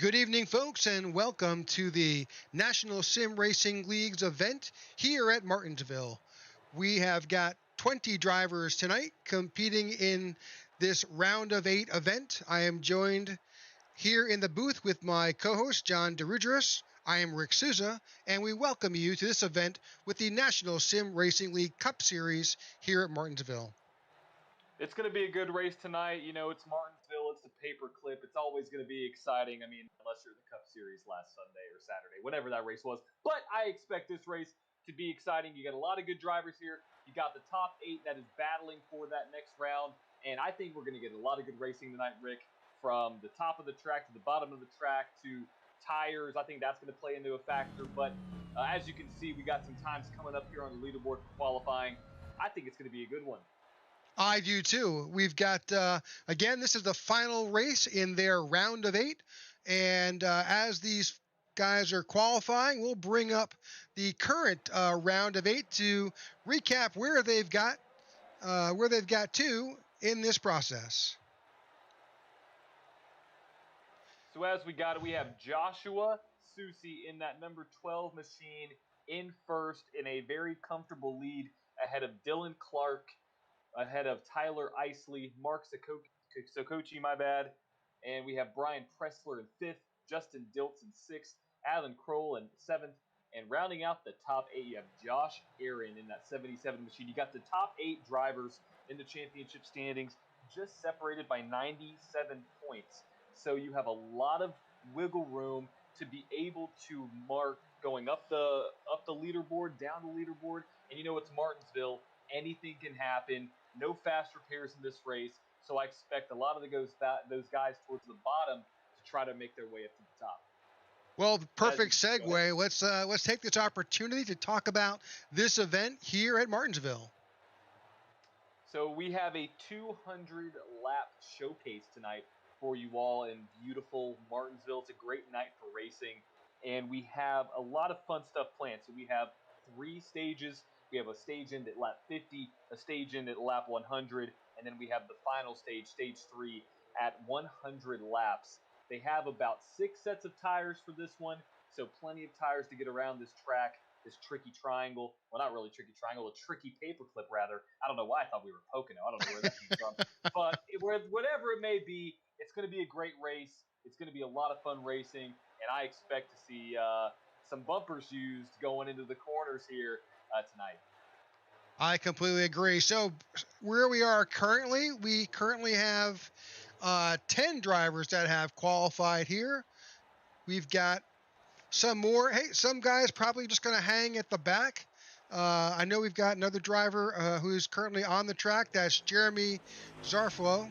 Good evening, folks, and welcome to the National Sim Racing League's event here at Martinsville. We have got 20 drivers tonight competing in this round of 8 event. I am joined here in the booth with my co-host, John DeRudris. I am Rick Souza, and we welcome you to this event with the National Sim Racing League Cup Series here at Martinsville. It's going to be a good race tonight. You know, it's Martinsville. It's the paperclip. It's always going to be exciting. I mean, unless you're the Cup Series last Sunday or Saturday, whatever that race was. But I expect this race to be exciting. You got a lot of good drivers here. You got the top 8 that is battling for that next round. And I think we're going to get a lot of good racing tonight, Rick, from the top of the track to the bottom of the track to tires. I think that's going to play into a factor. But as you can see, we got some times coming up here on the leaderboard for qualifying. I think it's going to be a good one. I do too. We've got, again, this is the final race in their round of 8. And as these guys are qualifying, we'll bring up the current round of 8 to recap where they've got to in this process. So as we have Joshua Susi in that number 12 machine in first in a very comfortable lead ahead of Dylan Clark, ahead of Tyler Isley, Mark Sokochi, and we have Brian Pressler in 5th, Justin Diltz in 6th, Alan Kroll in 7th, and rounding out the top 8, you have Josh Aaron in that 77 machine. You got the top 8 drivers in the championship standings, just separated by 97 points. So you have a lot of wiggle room to be able to mark going up the leaderboard, down the leaderboard, and you know it's Martinsville. Anything can happen. No fast repairs in this race, so I expect a lot of those guys towards the bottom to try to make their way up to the top. Well, perfect segue. Let's take this opportunity to talk about this event here at Martinsville. So we have a 200-lap showcase tonight for you all in beautiful Martinsville. It's a great night for racing, and we have a lot of fun stuff planned. So we have 3 stages. We have a stage end at lap 50, a stage end at lap 100, and then we have the final stage, stage 3, at 100 laps. They have about 6 sets of tires for this one, so plenty of tires to get around this track, this tricky triangle. Well, not really tricky triangle, a tricky paperclip, rather. I don't know why I thought we were Pocono. I don't know where that came from. But whatever it may be, it's going to be a great race. It's going to be a lot of fun racing, and I expect to see some bumpers used going into the corners here tonight. I completely agree. So where we are currently, we have 10 drivers that have qualified here. We've got some more. Hey, some guys probably just going to hang at the back. I know we've got another driver who's currently on the track. That's Jeremy Zarflo.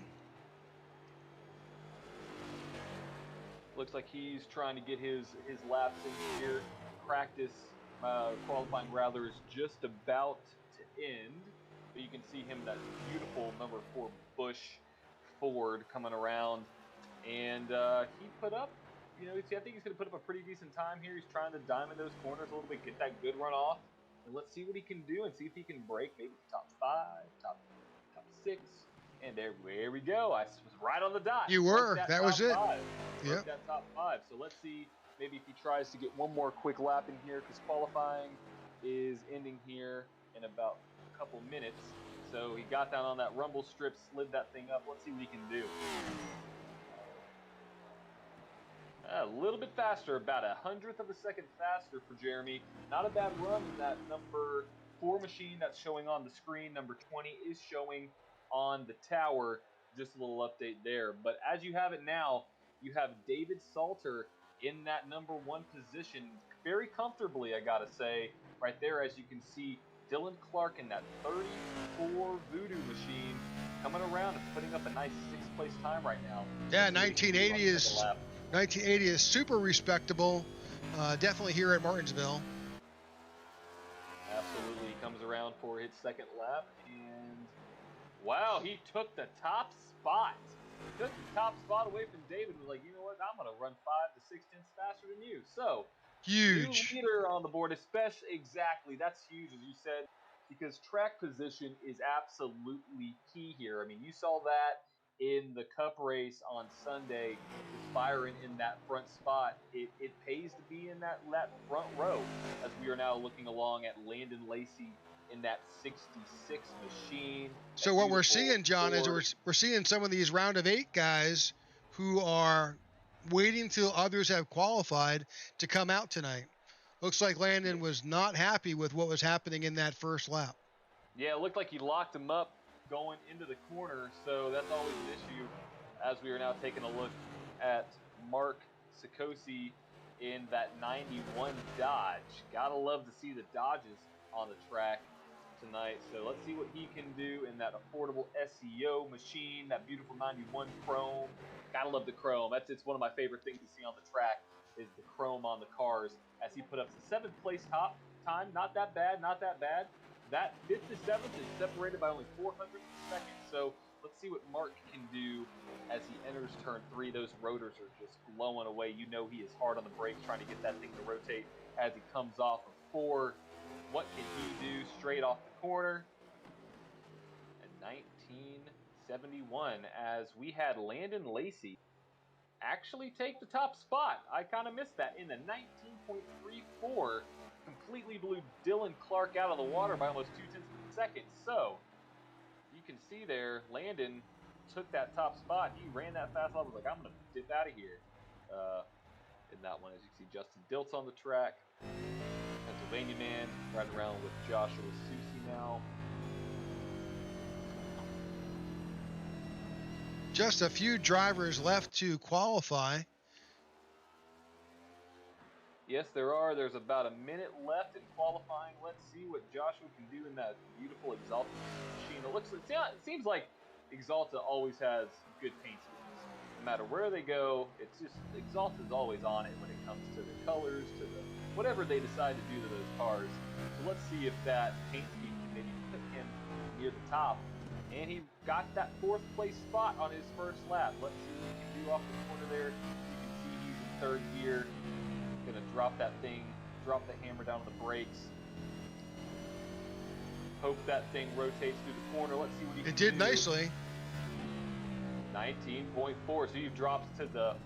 Looks like he's trying to get his laps in here. Practice qualifying rather is just about to end, but you can see him, that beautiful number 4 Busch Ford coming around, and he put up, I think he's going to put up a pretty decent time here. He's trying to diamond those corners a little bit, get that good run off, and let's see what he can do and see if he can break maybe top 5, top 6. And there we go. I was right on the dot. You were. That was it. Yeah. That top 5. So let's see maybe if he tries to get one more quick lap in here, because qualifying is ending here in about a couple minutes. So he got down on that rumble strip, slid that thing up. Let's see what he can do. A little bit faster, about 1/100th of a second faster for Jeremy. Not a bad run in that number 4 machine that's showing on the screen. Number 20 is showing on the tower. Just a little update there. But as you have it now, you have David Salter in that number 1 position very comfortably, I gotta say. Right there, as you can see, Dylan Clark in that 34 Voodoo machine coming around and putting up a nice 6th place time right now. Yeah, 1980 is super respectable. Definitely here at Martinsville. Absolutely. He comes around for his 2nd lap, and wow, he took the top spot. He took the top spot away from David and was like, you know what, I'm going to run 5 to 6/10 faster than you. So, huge. New leader on the board, especially, exactly. That's huge, as you said, because track position is absolutely key here. I mean, you saw that in the Cup race on Sunday is firing in that front spot. It pays to be in that front row, as we are now looking along at Landon Lacey in that 66 machine. So what we're seeing, John, is we're seeing some of these round of 8 guys who are waiting till others have qualified to come out tonight. Looks like Landon was not happy with what was happening in that first lap. Yeah, it looked like he locked him up going into the corner, so that's always an issue as we are now taking a look at Mark Sikosi in that 91 Dodge. Gotta love to see the Dodges on the track tonight. So let's see what he can do in that affordable SEO machine, that beautiful 91 chrome. Gotta love the chrome. It's one of my favorite things to see on the track is the chrome on the cars as he put up the 7th place top time. Not that bad, not that bad. That 5th to 7th is separated by only 400 seconds. So let's see what Mark can do as he enters turn 3. Those rotors are just blowing away. You know he is hard on the brakes trying to get that thing to rotate as he comes off of 4. What can he do straight off the corner? In 1971, as we had Landon Lacey actually take the top spot. I kind of missed that in the 19.34. Completely blew Dylan Clark out of the water by almost 0.2 seconds. So you can see there, Landon took that top spot. He ran that fast. I was like, I'm going to dip out of here in that one. As you can see, Justin Dilt's on the track. Pennsylvania man riding around with Joshua Susi now. Just a few drivers left to qualify. Yes, there are. There's about a minute left in qualifying. Let's see what Joshua can do in that beautiful Exalta machine. It seems like Exalta always has good paint schemes. No matter where they go, it's just Exalta's always on it when it comes to the colors, to the whatever they decide to do to those cars. So let's see if that paint scheme can maybe put him near the top. And he got that 4th place spot on his first lap. Let's see what he can do off the corner there. You can see he's in 3rd gear. Gonna drop that thing, drop the hammer down on the brakes. Hope that thing rotates through the corner. Let's see what he can do. It did nicely. 19.4. So you've dropped to the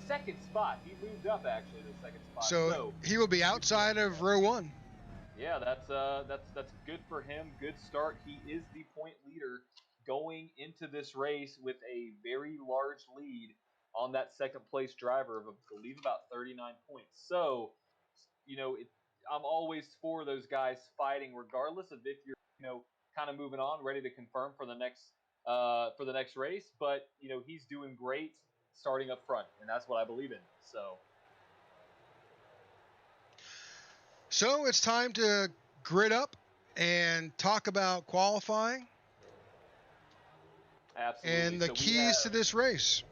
2nd spot. He moved up actually to the 2nd spot. So he will be outside of row 1. Yeah, that's good for him. Good start. He is the point leader going into this race with a very large lead on that 2nd place driver of, I believe, about 39 points. So, I'm always for those guys fighting, regardless of if you're, kind of moving on, ready to confirm for the next race. But he's doing great starting up front, and that's what I believe in. So it's time to grid up and talk about qualifying. Absolutely. And the keys to this race.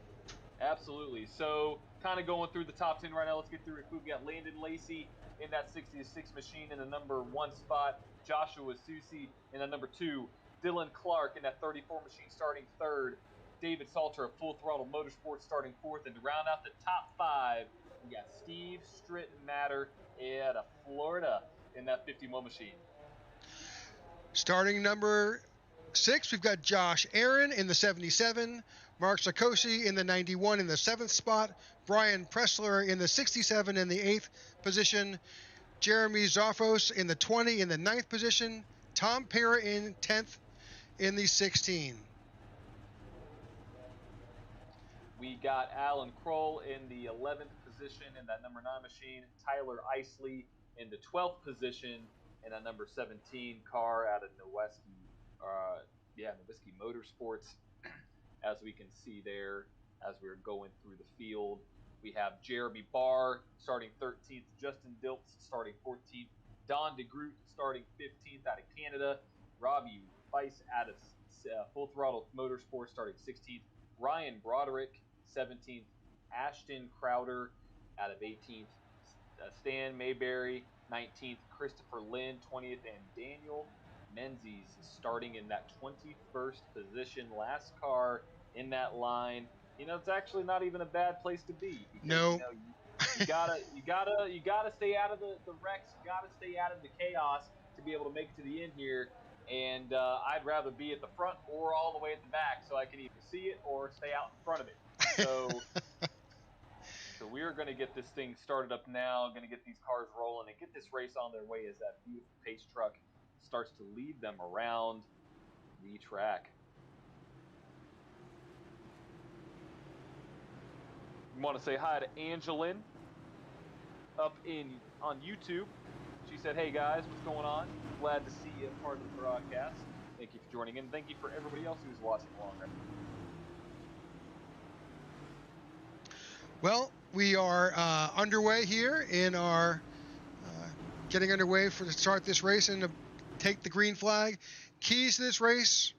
Absolutely. So kind of going through the top 10 right now. Let's get through it. We've got Landon Lacey in that 66 machine in the number 1 spot. Joshua Susi in the number 2. Dylan Clark in that 34 machine starting 3rd. David Salter of Full Throttle Motorsports starting 4th. And to round out the top 5, we got Steve Strittenmatter out of Florida in that 51 machine. Starting number 6, we've got Josh Aaron in the 77. Mark Sikosi in the 91 in the 7th spot. Brian Pressler in the 67 in the 8th position. Jeremy Zarfos in the 20 in the 9th position. Tom Pera in 10th in the 16. We got Alan Kroll in the 11th position in that number 9 machine. Tyler Isley in the 12th position in that number 17 car out of Nowitzki Motorsports. As we can see there, as we're going through the field, we have Jeremy Barr starting 13th, Justin Diltz starting 14th, Don DeGroot starting 15th out of Canada, Robbie Weiss out of Full Throttle Motorsports starting 16th, Ryan Broderick 17th, Ashton Crowder out of 18th, Stan Mayberry 19th, Christopher Lynn 20th, and Daniel Menzies starting in that 21st position, last car in that line. It's actually not even a bad place to be because no. You gotta stay out of the wrecks. You gotta stay out of the chaos to be able to make it to the end here. And I'd rather be at the front or all the way at the back so I can either see it or stay out in front of it. So, so we are going to get this thing started up now. Going to get these cars rolling and get this race on their way as that beautiful pace truck starts to lead them around the track. We want to say hi to Angelin up on YouTube. She said, "Hey guys, what's going on? Glad to see you part of the broadcast. Thank you for joining in. Thank you for everybody else who's watching along." Well, we are underway here in our getting underway to start this race and to take the green flag. Keys to this race: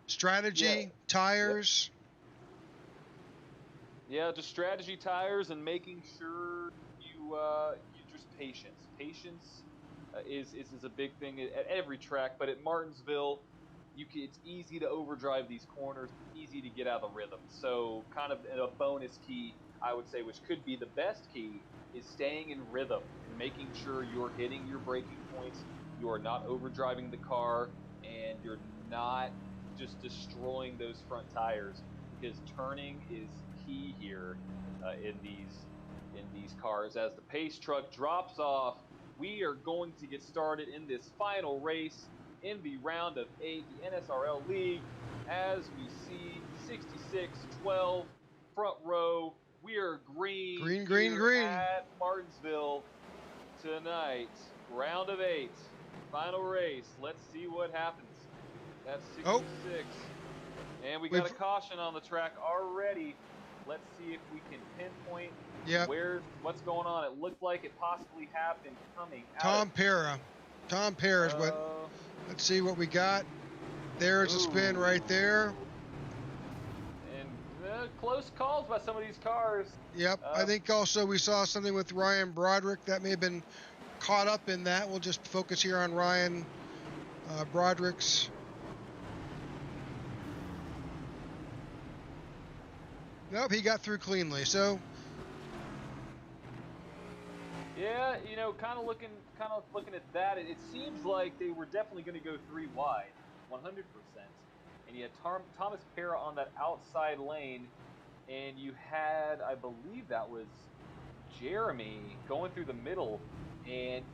strategy, tires. Yeah, just strategy, tires, and making sure you just patience. Patience is a big thing at every track, but at Martinsville, it's easy to overdrive these corners, easy to get out of the rhythm. So kind of a bonus key, I would say, which could be the best key, is staying in rhythm and making sure you're hitting your braking points, you are not overdriving the car, and you're not just destroying those front tires, because turning is key here in these cars. As the pace truck drops off, we are going to get started in this final race in the round of 8, the NSRL League. As we see 66-12 front row, we are green at Martinsville tonight. Round of 8, final race. Let's see what happens. That's 66. And we got a caution on the track already. Let's see if we can pinpoint what's going on. It looked like it possibly happened coming out. Tom Pera is what. Let's see what we got. There's a spin right there. And close calls by some of these cars. Yep. I think also we saw something with Ryan Broderick that may have been caught up in that. We'll just focus here on Ryan Broderick's. Nope, he got through cleanly. So, yeah, kind of looking at that, it seems like they were definitely going to go 3 wide, 100%. And you had Thomas Pera on that outside lane, and you had, I believe that was Jeremy going through the middle, and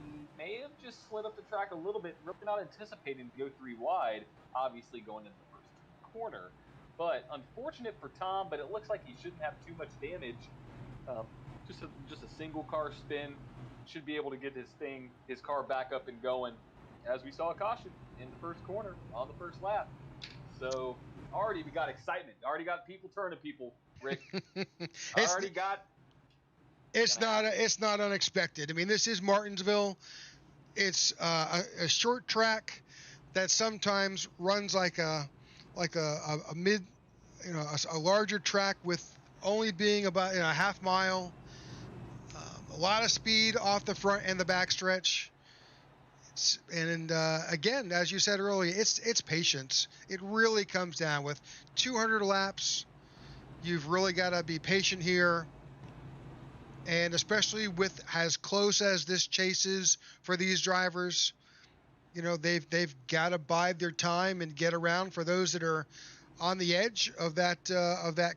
he may have just slid up the track a little bit, really not anticipating to go 3 wide, obviously going into the first corner. But unfortunate for Tom, but it looks like he shouldn't have too much damage. Just a single car spin should be able to get his car back up and going, as we saw a caution in the first corner on the first lap. So already we got excitement. Already got people turning people, Rick. It's not unexpected. I mean, this is Martinsville. It's a short track that sometimes runs like a mid, a larger track with only being about a half mile. A lot of speed off the front and the back stretch. Again, as you said earlier, it's patience. It really comes down with 200 laps. You've really got to be patient here. And especially with as close as this chase is for these drivers, they've got to bide their time and get around. For those that are on the edge of that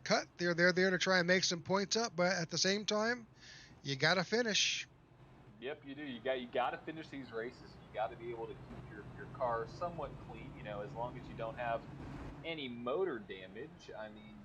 cut, they're there to try and make some points up, but at the same time, you got to finish. Yep, you do. You got to finish these races. You got to be able to keep your car somewhat clean. As long as you don't have any motor damage. I mean,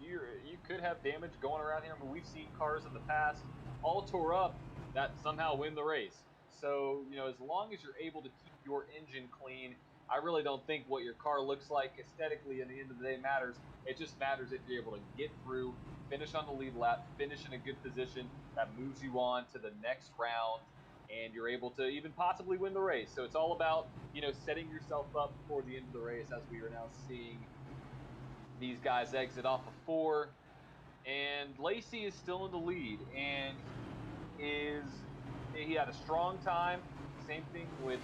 you could have damage going around here. I mean, we've seen cars in the past all tore up that somehow win the race. So, as long as you're able to keep your engine clean, I really don't think what your car looks like aesthetically at the end of the day matters. It just matters if you're able to get through, finish on the lead lap, finish in a good position that moves you on to the next round, and you're able to even possibly win the race. So it's all about, setting yourself up for the end of the race, as we are now seeing these guys exit off of 4. And Lacey is still in the lead, and he had a strong time. Same thing with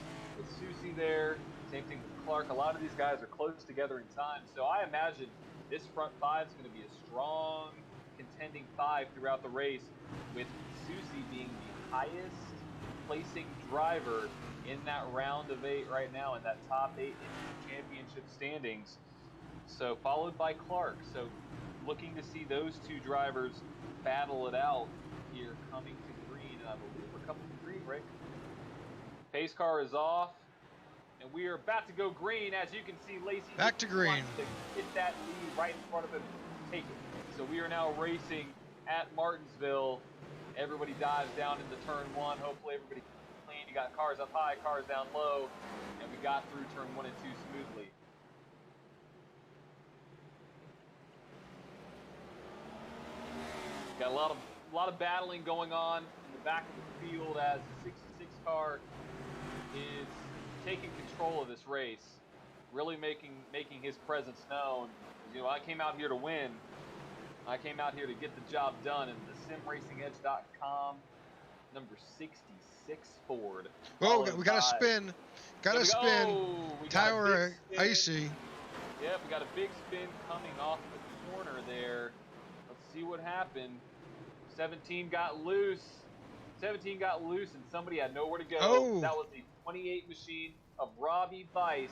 Susie there. Same thing with Clark. A lot of these guys are close together in time. So I imagine this front 5 is going to be a strong contending 5 throughout the race, with Susie being the highest placing driver in that round of 8 right now, in that top 8 in the championship standings. So followed by Clark. So looking to see those two drivers battle it out here coming to green. And I believe we're coming to green, Rick. Pace car is off. And we are about to go green. As you can see, Lacey back to green. To get that lead right in front of him, take it. So we are now racing at Martinsville. Everybody dives down into turn 1. Hopefully everybody clean. You got cars up high, cars down low, and we got through turn 1 and 2 smoothly. Got a lot of battling going on in the back of the field as the 66 car is taking control of this race, really making his presence known. You know, I came out here to win. I came out here to get the job done, and the simracingedge.com number 66 Ford. Oh, we got a spin. Got a spin. Oh, Tyler Icy. Yep, we got a big spin coming off the corner there. Let's see what happened. 17 got loose. 17 got loose, and somebody had nowhere to go. Oh. That was the 28 machine of Robbie Weiss.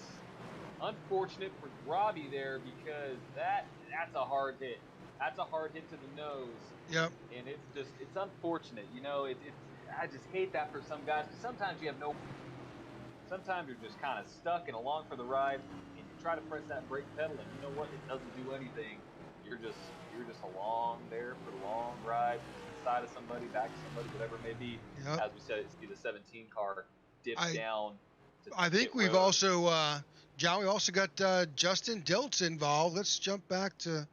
Unfortunate for Robbie there because that's a hard hit. That's a hard hit to the nose. Yep. And it's unfortunate. You know, I just hate that for some guys. But sometimes sometimes you're just kind of stuck and along for the ride, and you try to press that brake pedal, and you know what? It doesn't do anything. You're just along there for the long ride, side of somebody, back to somebody, whatever it may be. Yep. As we said, see the 17 car dip down. I think we've also, John, we also got Justin Diltz involved. Let's jump back to.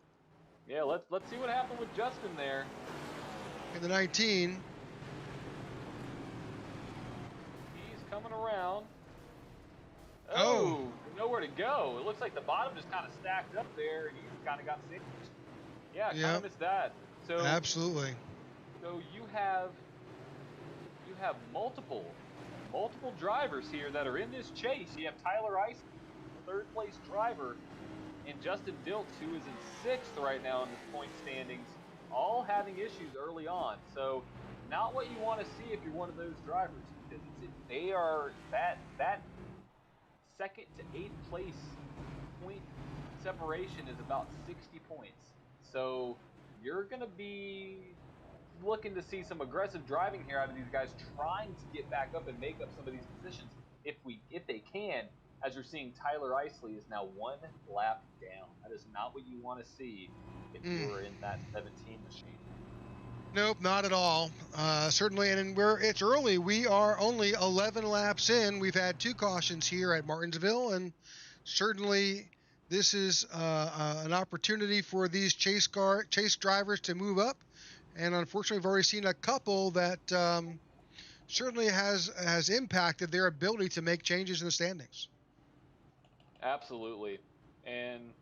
Yeah, let's see what happened with Justin there. In the 19. He's coming around. Oh. Nowhere to go. It looks like the bottom just kind of stacked up there, and he kind of got sandwiched. Yeah, kind of missed that. So absolutely. So you have multiple drivers here that are in this chase. You have Tyler Ice, third place driver, and Justin Diltz, who is in 6th right now in the point standings, all having issues early on. So not what you want to see if you're one of those drivers, because they are that 2nd to 8th place point separation is about 60 points. So you're going to be looking to see some aggressive driving here out of these guys, trying to get back up and make up some of these positions if they can. As you're seeing, Tyler Isley is now 1 lap down. That is not what you want to see if you were in that 17 machine. Nope, not at all. Certainly, and it's early. We are only 11 laps in. We've had 2 cautions here at Martinsville, and certainly this is an opportunity for these chase drivers to move up. And unfortunately, we've already seen a couple that certainly has impacted their ability to make changes in the standings. Absolutely, and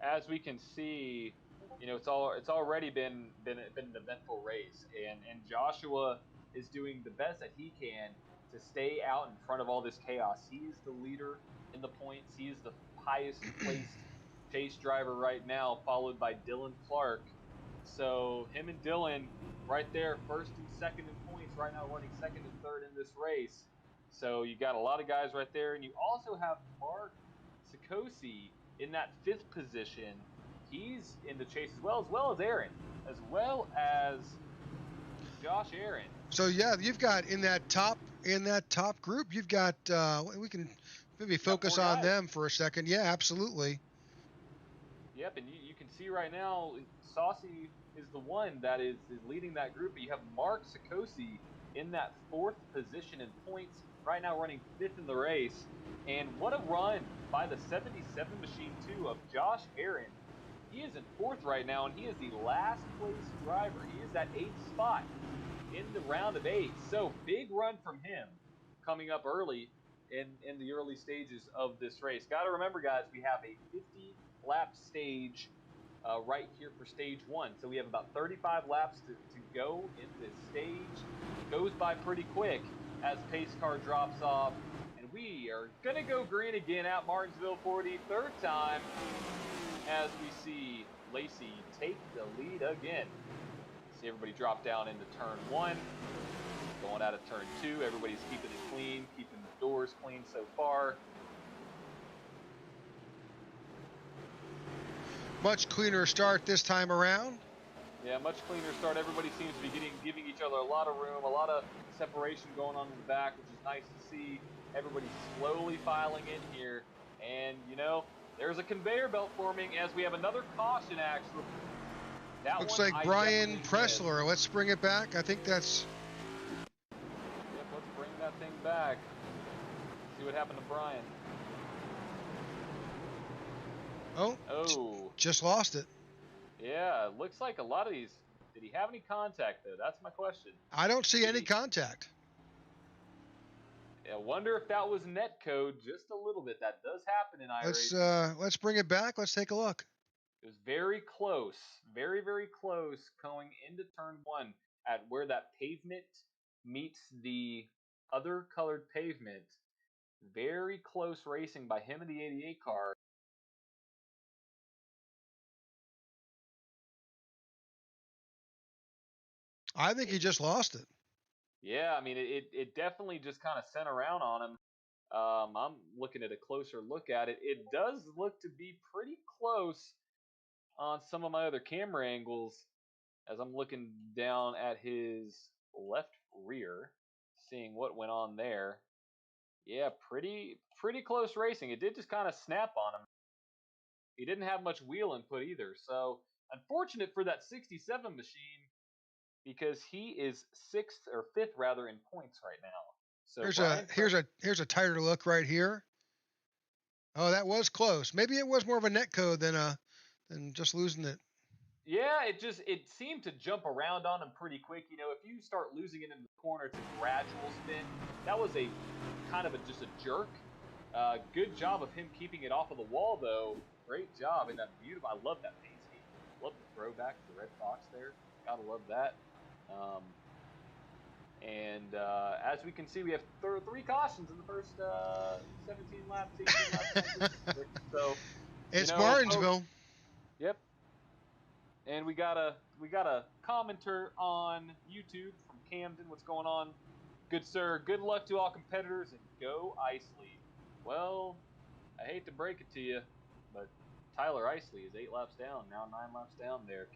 as we can see, you know, it's already been an eventful race, and Joshua is doing the best that he can to stay out in front of all this chaos. He is the leader in the points. He is the highest placed chase driver right now, followed by Dylan Clark. So him and Dylan right there, 1st and 2nd in points right now, running 2nd and 3rd in this race. So you got a lot of guys right there, and you also have Mark Sikosi in that 5th position. He's in the chase as well as Aaron, as well as Josh Aaron. So yeah, you've got in that top group, you've got we can maybe focus on them for a second. Yeah, absolutely. Yep, and you can see right now, Saucy is the one that is leading that group. But you have Mark Sikosi in that 4th position in points right now, running 5th in the race. And what a run by the 77 machine too of Josh Aaron. He is in 4th right now, and he is the last place driver. He is at 8th spot in the round of 8. So big run from him coming up early in the early stages of this race. Got to remember, guys, we have a 50-lap stage right here for stage 1. So we have about 35 laps to go in this stage. It goes by pretty quick as pace car drops off. And we are going to go green again at Martinsville for the 3rd time as we see Lacey take the lead again. See everybody drop down into turn 1. Going out of turn 2. Everybody's keeping it clean, keeping the doors clean so far. much cleaner start this time around. Yeah, much cleaner start. Everybody seems to be giving each other a lot of room, a lot of separation going on in the back, which is nice to see. Everybody's slowly filing in here. And, you know, there's a conveyor belt forming as we have another caution, actually. That Looks one like I Brian definitely missed. Pressler. Let's bring it back. I think that's... Yep, let's bring that thing back. See what happened to Brian. Oh, just lost it. Yeah, it looks like a lot of these. Did he have any contact, though? That's my question. I don't see any contact. I wonder if that was net code just a little bit. That does happen in iRacing. Let's bring it back. Let's take a look. It was very close, very, very close going into turn one at where that pavement meets the other colored pavement. Very close racing by him and the 88 car. I think he just lost it. Yeah, I mean, it definitely just kind of sent around on him. I'm looking at a closer look at it. It does look to be pretty close on some of my other camera angles as I'm looking down at his left rear, seeing what went on there. Yeah, pretty close racing. It did just kind of snap on him. He didn't have much wheel input either. So unfortunate for that 67 machine because he is sixth or fifth rather in points right now. So here's a tighter look right here. Oh, that was close. Maybe it was more of a net code than just losing it. Yeah, it seemed to jump around on him pretty quick. You know, if you start losing it in the corner, it's a gradual spin. That was a kind of just a jerk. Good job of him keeping it off of the wall, though. Great job in that beautiful. I love that paint scheme. Love the throwback to the red fox there. Gotta love that. As we can see, we have three cautions in the first 17 laps, 18 laps. So it's Martinsville. Yep. And we got a commenter on YouTube from Camden. What's going on? Good sir. Good luck to all competitors and go Isley. Well, I hate to break it to you, but Tyler Isley is 8 laps down, now 9 laps down there,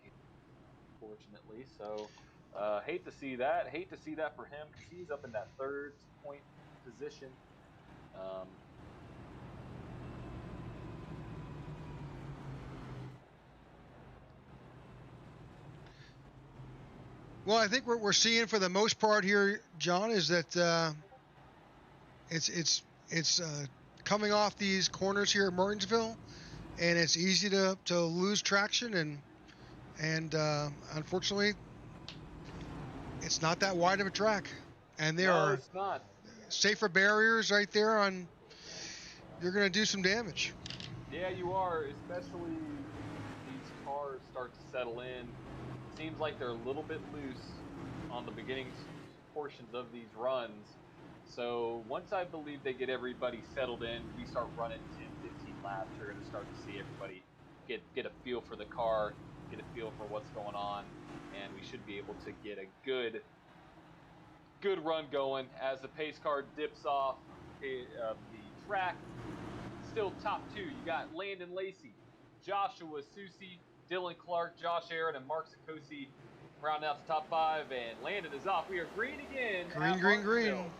unfortunately. So, hate to see that. Hate to see that for him because he's up in that third point position. Well, I think what we're seeing for the most part here, John, is that it's coming off these corners here at Martinsville, and it's easy to lose traction, and unfortunately, it's not that wide of a track, and there are safer barriers right there on. You're going to do some damage. Yeah, you are, especially these cars start to settle in. Seems like they're a little bit loose on the beginning portions of these runs. So once I believe they get everybody settled in, we start running 10, 15 laps, you're going to start to see everybody get a feel for the car, get a feel for what's going on, and we should be able to get a good run going as the pace car dips off the track. Still top two. You got Landon Lacey, Joshua Susie, Dylan Clark, Josh Aaron, and Mark Sikosi rounding out the top 5, and Landon is off. We are green again. Green.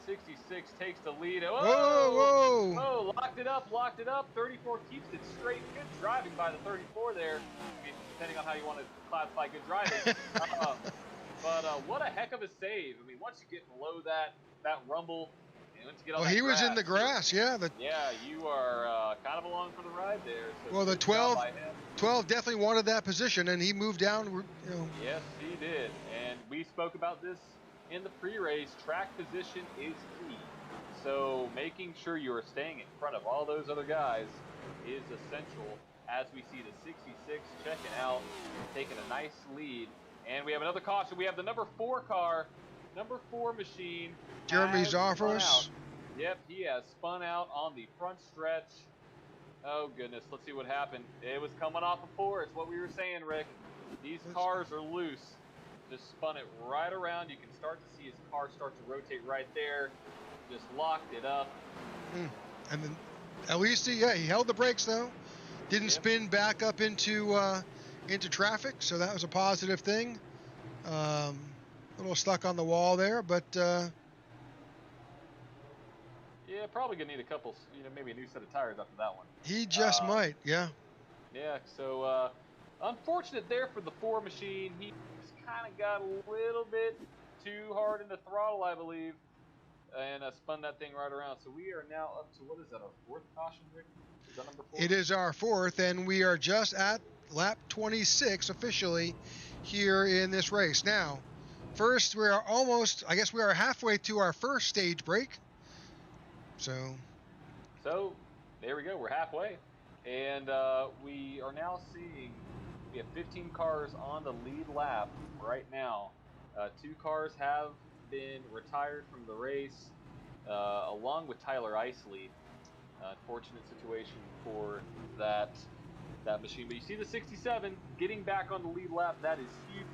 66 takes the lead. Whoa! Locked it up. 34 keeps it straight. Good driving by the 34 there. I mean, depending on how you want to classify good driving. But what a heck of a save. I mean, once you get below that rumble, once you get on he was in the grass, yeah. Yeah, you are kind of along for the ride there. So well, the 12 definitely wanted that position, and he moved down. You know. Yes, he did. And we spoke about this in the pre-race. Track position is key. So making sure you are staying in front of all those other guys is essential as we see the 66 checking out, taking a nice lead. And we have another caution. We have the number 4 car, number 4 machine. Jeremy Zoffers. Yep, he has spun out on the front stretch. Oh, goodness. Let's see what happened. It was coming off of 4. It's what we were saying, Rick. These cars are loose. Just spun it right around. You can start to see his car start to rotate right there. Just locked it up. And then, at least he held the brakes, though. Didn't spin back up into traffic, so that was a positive thing. A little stuck on the wall there, but yeah, probably gonna need a couple, maybe a new set of tires after that one. he just might, yeah. Yeah, so unfortunate there for the 4 machine. He just kind of got a little bit too hard in the throttle, I believe, and spun that thing right around. So we are now up to, what is that, our 4th caution, Rick? Is that number 4? It is our 4th, and we are just at lap 26 officially here in this race. Now, first, we are almost, I guess we are halfway to our first stage break. So there we go. We're halfway. And we are now seeing we have 15 cars on the lead lap right now. 2 cars have been retired from the race, along with Tyler Isley. Unfortunate situation for that machine. But you see the 67 getting back on the lead lap. That is huge.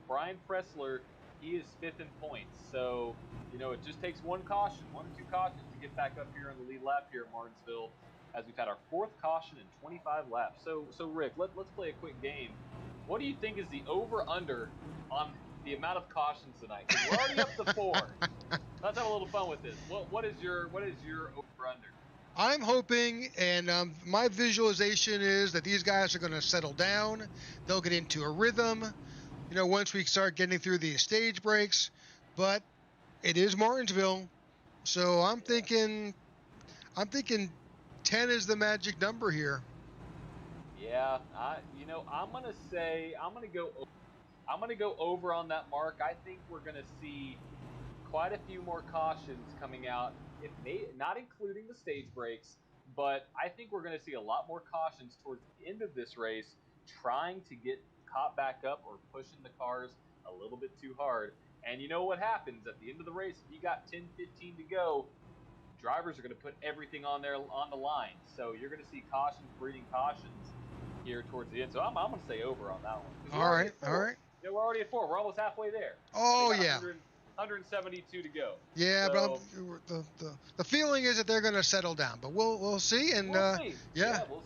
Brian Pressler, he is 5th in points. So, it just takes 1 caution, 1 or 2 cautions to get back up here on the lead lap here at Martinsville, as we've had our 4th caution in 25 laps. So Rick, let's play a quick game. What do you think is the over/under on the amount of cautions tonight? 'Cause we're already up to 4. Let's have a little fun with this. What is your over/under? I'm hoping, and my visualization is that these guys are going to settle down. They'll get into a rhythm, once we start getting through these stage breaks. But it is Martinsville, so I'm thinking 10 is the magic number here. Yeah, I'm gonna go over on that mark. I think we're gonna see quite a few more cautions coming out, not including the stage breaks, but I think we're going to see a lot more cautions towards the end of this race, trying to get caught back up or pushing the cars a little bit too hard. And you know what happens at the end of the race? If you got 10, 15 to go, drivers are going to put everything on the line. So you're going to see cautions breeding cautions here towards the end. So I'm going to say over on that one. All right. Yeah, we're already at 4. We're almost halfway there. Oh, yeah. 172 to go. Yeah, so, but the feeling is that they're going to settle down. But we'll see. And we'll see. Yeah, we'll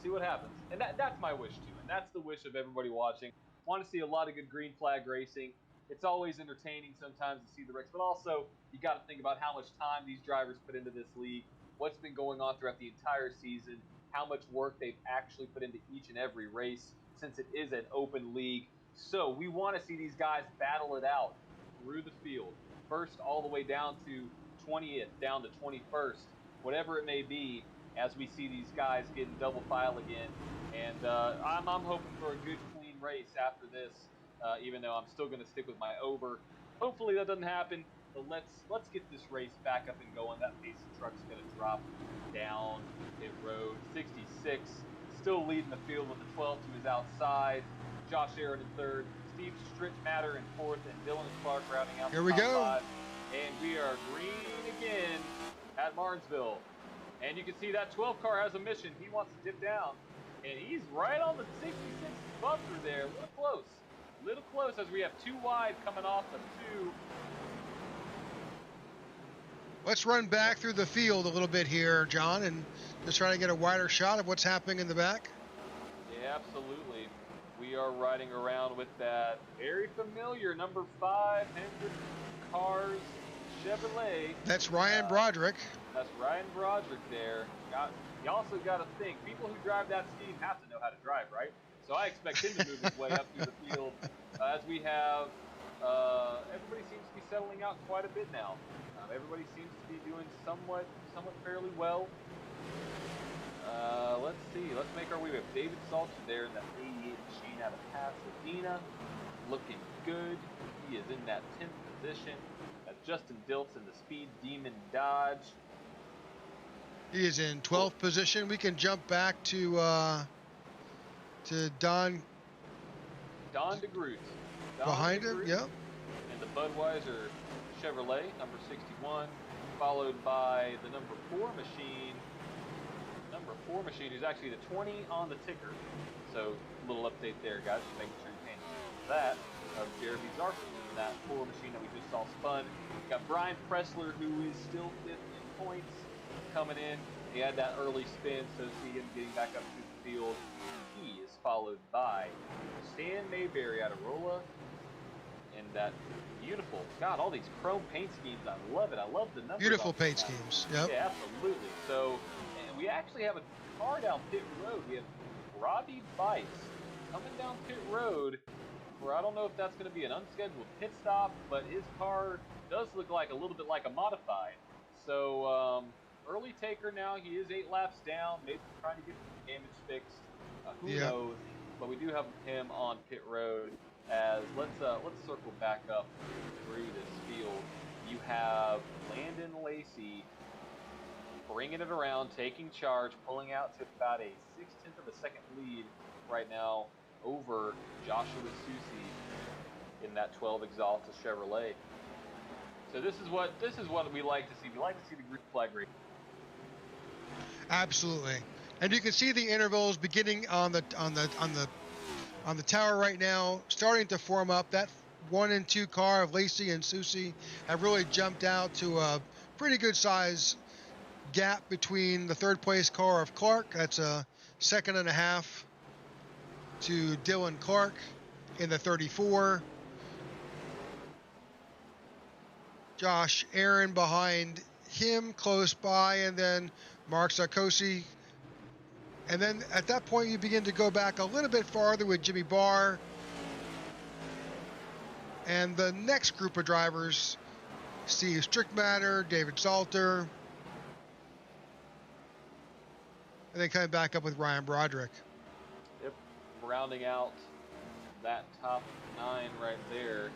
see what happens. And that's my wish too. And that's the wish of everybody watching. Want to see a lot of good green flag racing. It's always entertaining sometimes to see the wrecks, but also you got to think about how much time these drivers put into this league, what's been going on throughout the entire season, how much work they've actually put into each and every race, since it is an open league. So we want to see these guys battle it out through the field, first all the way down to 20th, down to 21st, whatever it may be, as we see these guys getting double file again. And I'm hoping for a good, clean race after this, even though I'm still going to stick with my over. Hopefully that doesn't happen, but let's get this race back up and going. That pace of truck's going to drop down pit road. 66 still leading the field with the 12 to his outside. Josh Aaron in 3rd. Steve Strittmatter in 4th, and Dylan Clark rounding out the top 5. And we are green again at Martinsville. And you can see that 12 car has a mission. He wants to dip down, and he's right on the 66 bumper there. A little close as we have 2 wide coming off of 2. Let's run back through the field a little bit here, John, and just try to get a wider shot of what's happening in the back. Yeah, absolutely. We are riding around with that very familiar number 5 Hendrick Cars Chevrolet. That's Ryan Broderick. That's Ryan Broderick there. You also got to think, people who drive that scheme have to know how to drive, right? So I expect him to move his way up through the field, as we have everybody seems to be settling out quite a bit now. Everybody seems to be doing somewhat fairly well. Let's see. Let's make our way. We have David Salter there in that 88 machine out of Pasadena, looking good. He is in that 10th position. Justin Diltz in the Speed Demon Dodge. He is in 12th position. We can jump back to Don DeGroot. Behind him, yep. And the Budweiser Chevrolet, number 61, followed by the number 4 machine. Number 4 machine is actually the 20 on the ticker. So, a little update there, guys. Just making sure you're paying attention to that. Of Jeremy Zarkin in that 4 machine that we just saw spun. We've got Brian Pressler, who is still 5th in points, coming in. He had that early spin, so see him getting back up to the field. He is followed by Stan Mayberry out of Rolla, and that beautiful, God, all these chrome paint schemes. I love it. I love the numbers. Beautiful paint schemes. Yep. Yeah, absolutely. So, and we actually have a car down pit road. We have Robbie Bice coming down pit road. I don't know if that's going to be an unscheduled pit stop, but his car does look like a little bit like a modified. So early taker now. He is 8 laps down, maybe trying to get the damage fixed. Who knows? But we do have him on pit road. As let's circle back up through this field. You have Landon Lacey bringing it around, taking charge, pulling out to about a 0.6 of a second lead right now over Joshua Susi in that 12 Exalta Chevrolet. So this is what we like to see. We like to see the green flag race. Absolutely, and you can see the intervals beginning on the tower right now, starting to form up. That 1 and 2 car of Lacey and Susi have really jumped out to a pretty good size gap between the 3rd place car of Clark. That's a 2.5 seconds to Dylan Clark in the 34. Josh Aaron behind him close by, and then Mark Sarkozy. And then at that point, you begin to go back a little bit farther with Jimmy Barr. And the next group of drivers, Steve Strickmatter, David Salter. And then coming back up with Ryan Broderick. Yep, rounding out that top 9 right there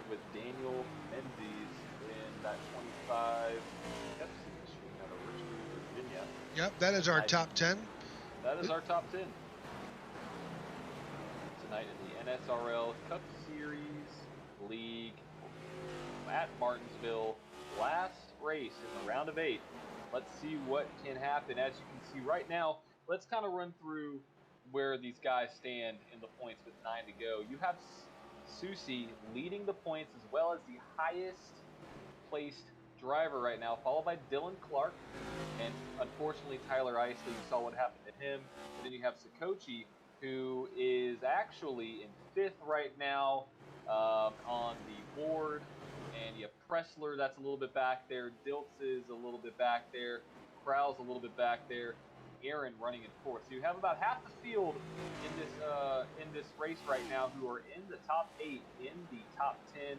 with Daniel Menzies in that 25 Pepsi machine out of Richmond, Virginia. Yep, that is our top 10. That is our top 10. Tonight in the NSRL Cup Series League at Martinsville. Last race in the round of 8. Let's see what can happen. As you can see right now, let's kind of run through where these guys stand in the points with 9 to go. You have Susi leading the points as well as the highest placed driver right now, followed by Dylan Clark. And unfortunately, Tyler Isley, you saw what happened to him. And then you have Sakochi, who is actually in 5th right now on the board. And you have Pressler, that's a little bit back there. Diltz is a little bit back there. Krau's a little bit back there. Aaron running in 4th. So you have about half the field in this race right now who are in the top 8, in the top 10.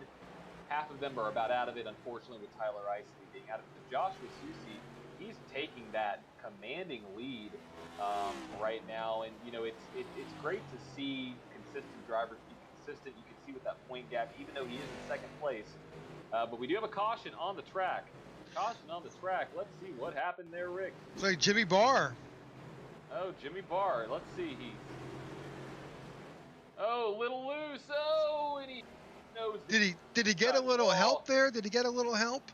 Half of them are about out of it, unfortunately, with Tyler Isley being out of it. But Joshua Susi, he's taking that commanding lead right now, and you know it's great to see consistent drivers be consistent. You can see with that point gap, even though he is in 2nd place. But we do have a caution on the track. Caution on the track. Let's see what happened there, Rick. It's like Jimmy Barr. Oh, Jimmy Barr. Let's see. Oh, little loose. Oh, and he knows. Did he get a little help there? Did he get a little help?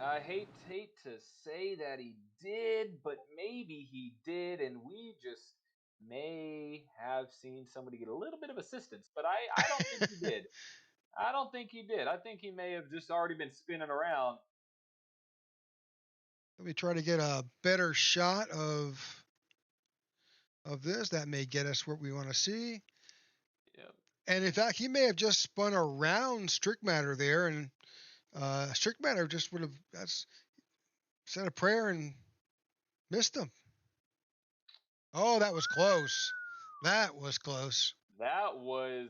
I hate to say that he did, but maybe he did, and we just may have seen somebody get a little bit of assistance. But I don't think he did. I don't think he did. I think he may have just already been spinning around. Let me try to get a better shot of this. That may get us what we want to see. Yep. And in fact, he may have just spun around Strickmatter there, and Strickmatter just would have said a prayer and missed him. Oh, that was close. That was close. That was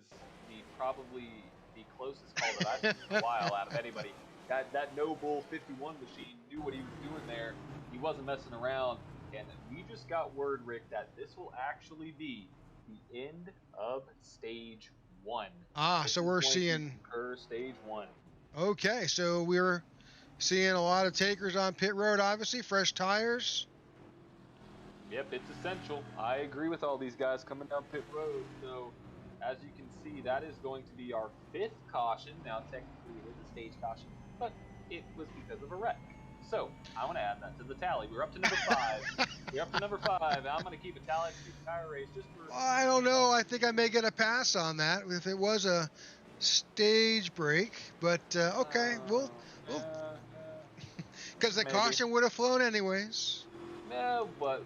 probably the closest call that I've seen in a while out of anybody. That No Bull 51 machine knew what he was doing there. He wasn't messing around. And we just got word, Rick, that this will actually be the end of stage 1. So we're seeing stage 1. Okay, so we're seeing a lot of takers on pit road, obviously, fresh tires. Yep, it's essential. I agree with all these guys coming down pit road. So, as you can see, that is going to be our 5th caution. Now, technically, it is a stage caution, but it was because of a wreck. So, I want to add that to the tally. We're up to number 5. We're up to number 5. I'm going to keep a tally of 2 tire race just for... I don't know. I think I may get a pass on that if it was a stage break. But, okay, we'll because the caution would have flown anyways. No, but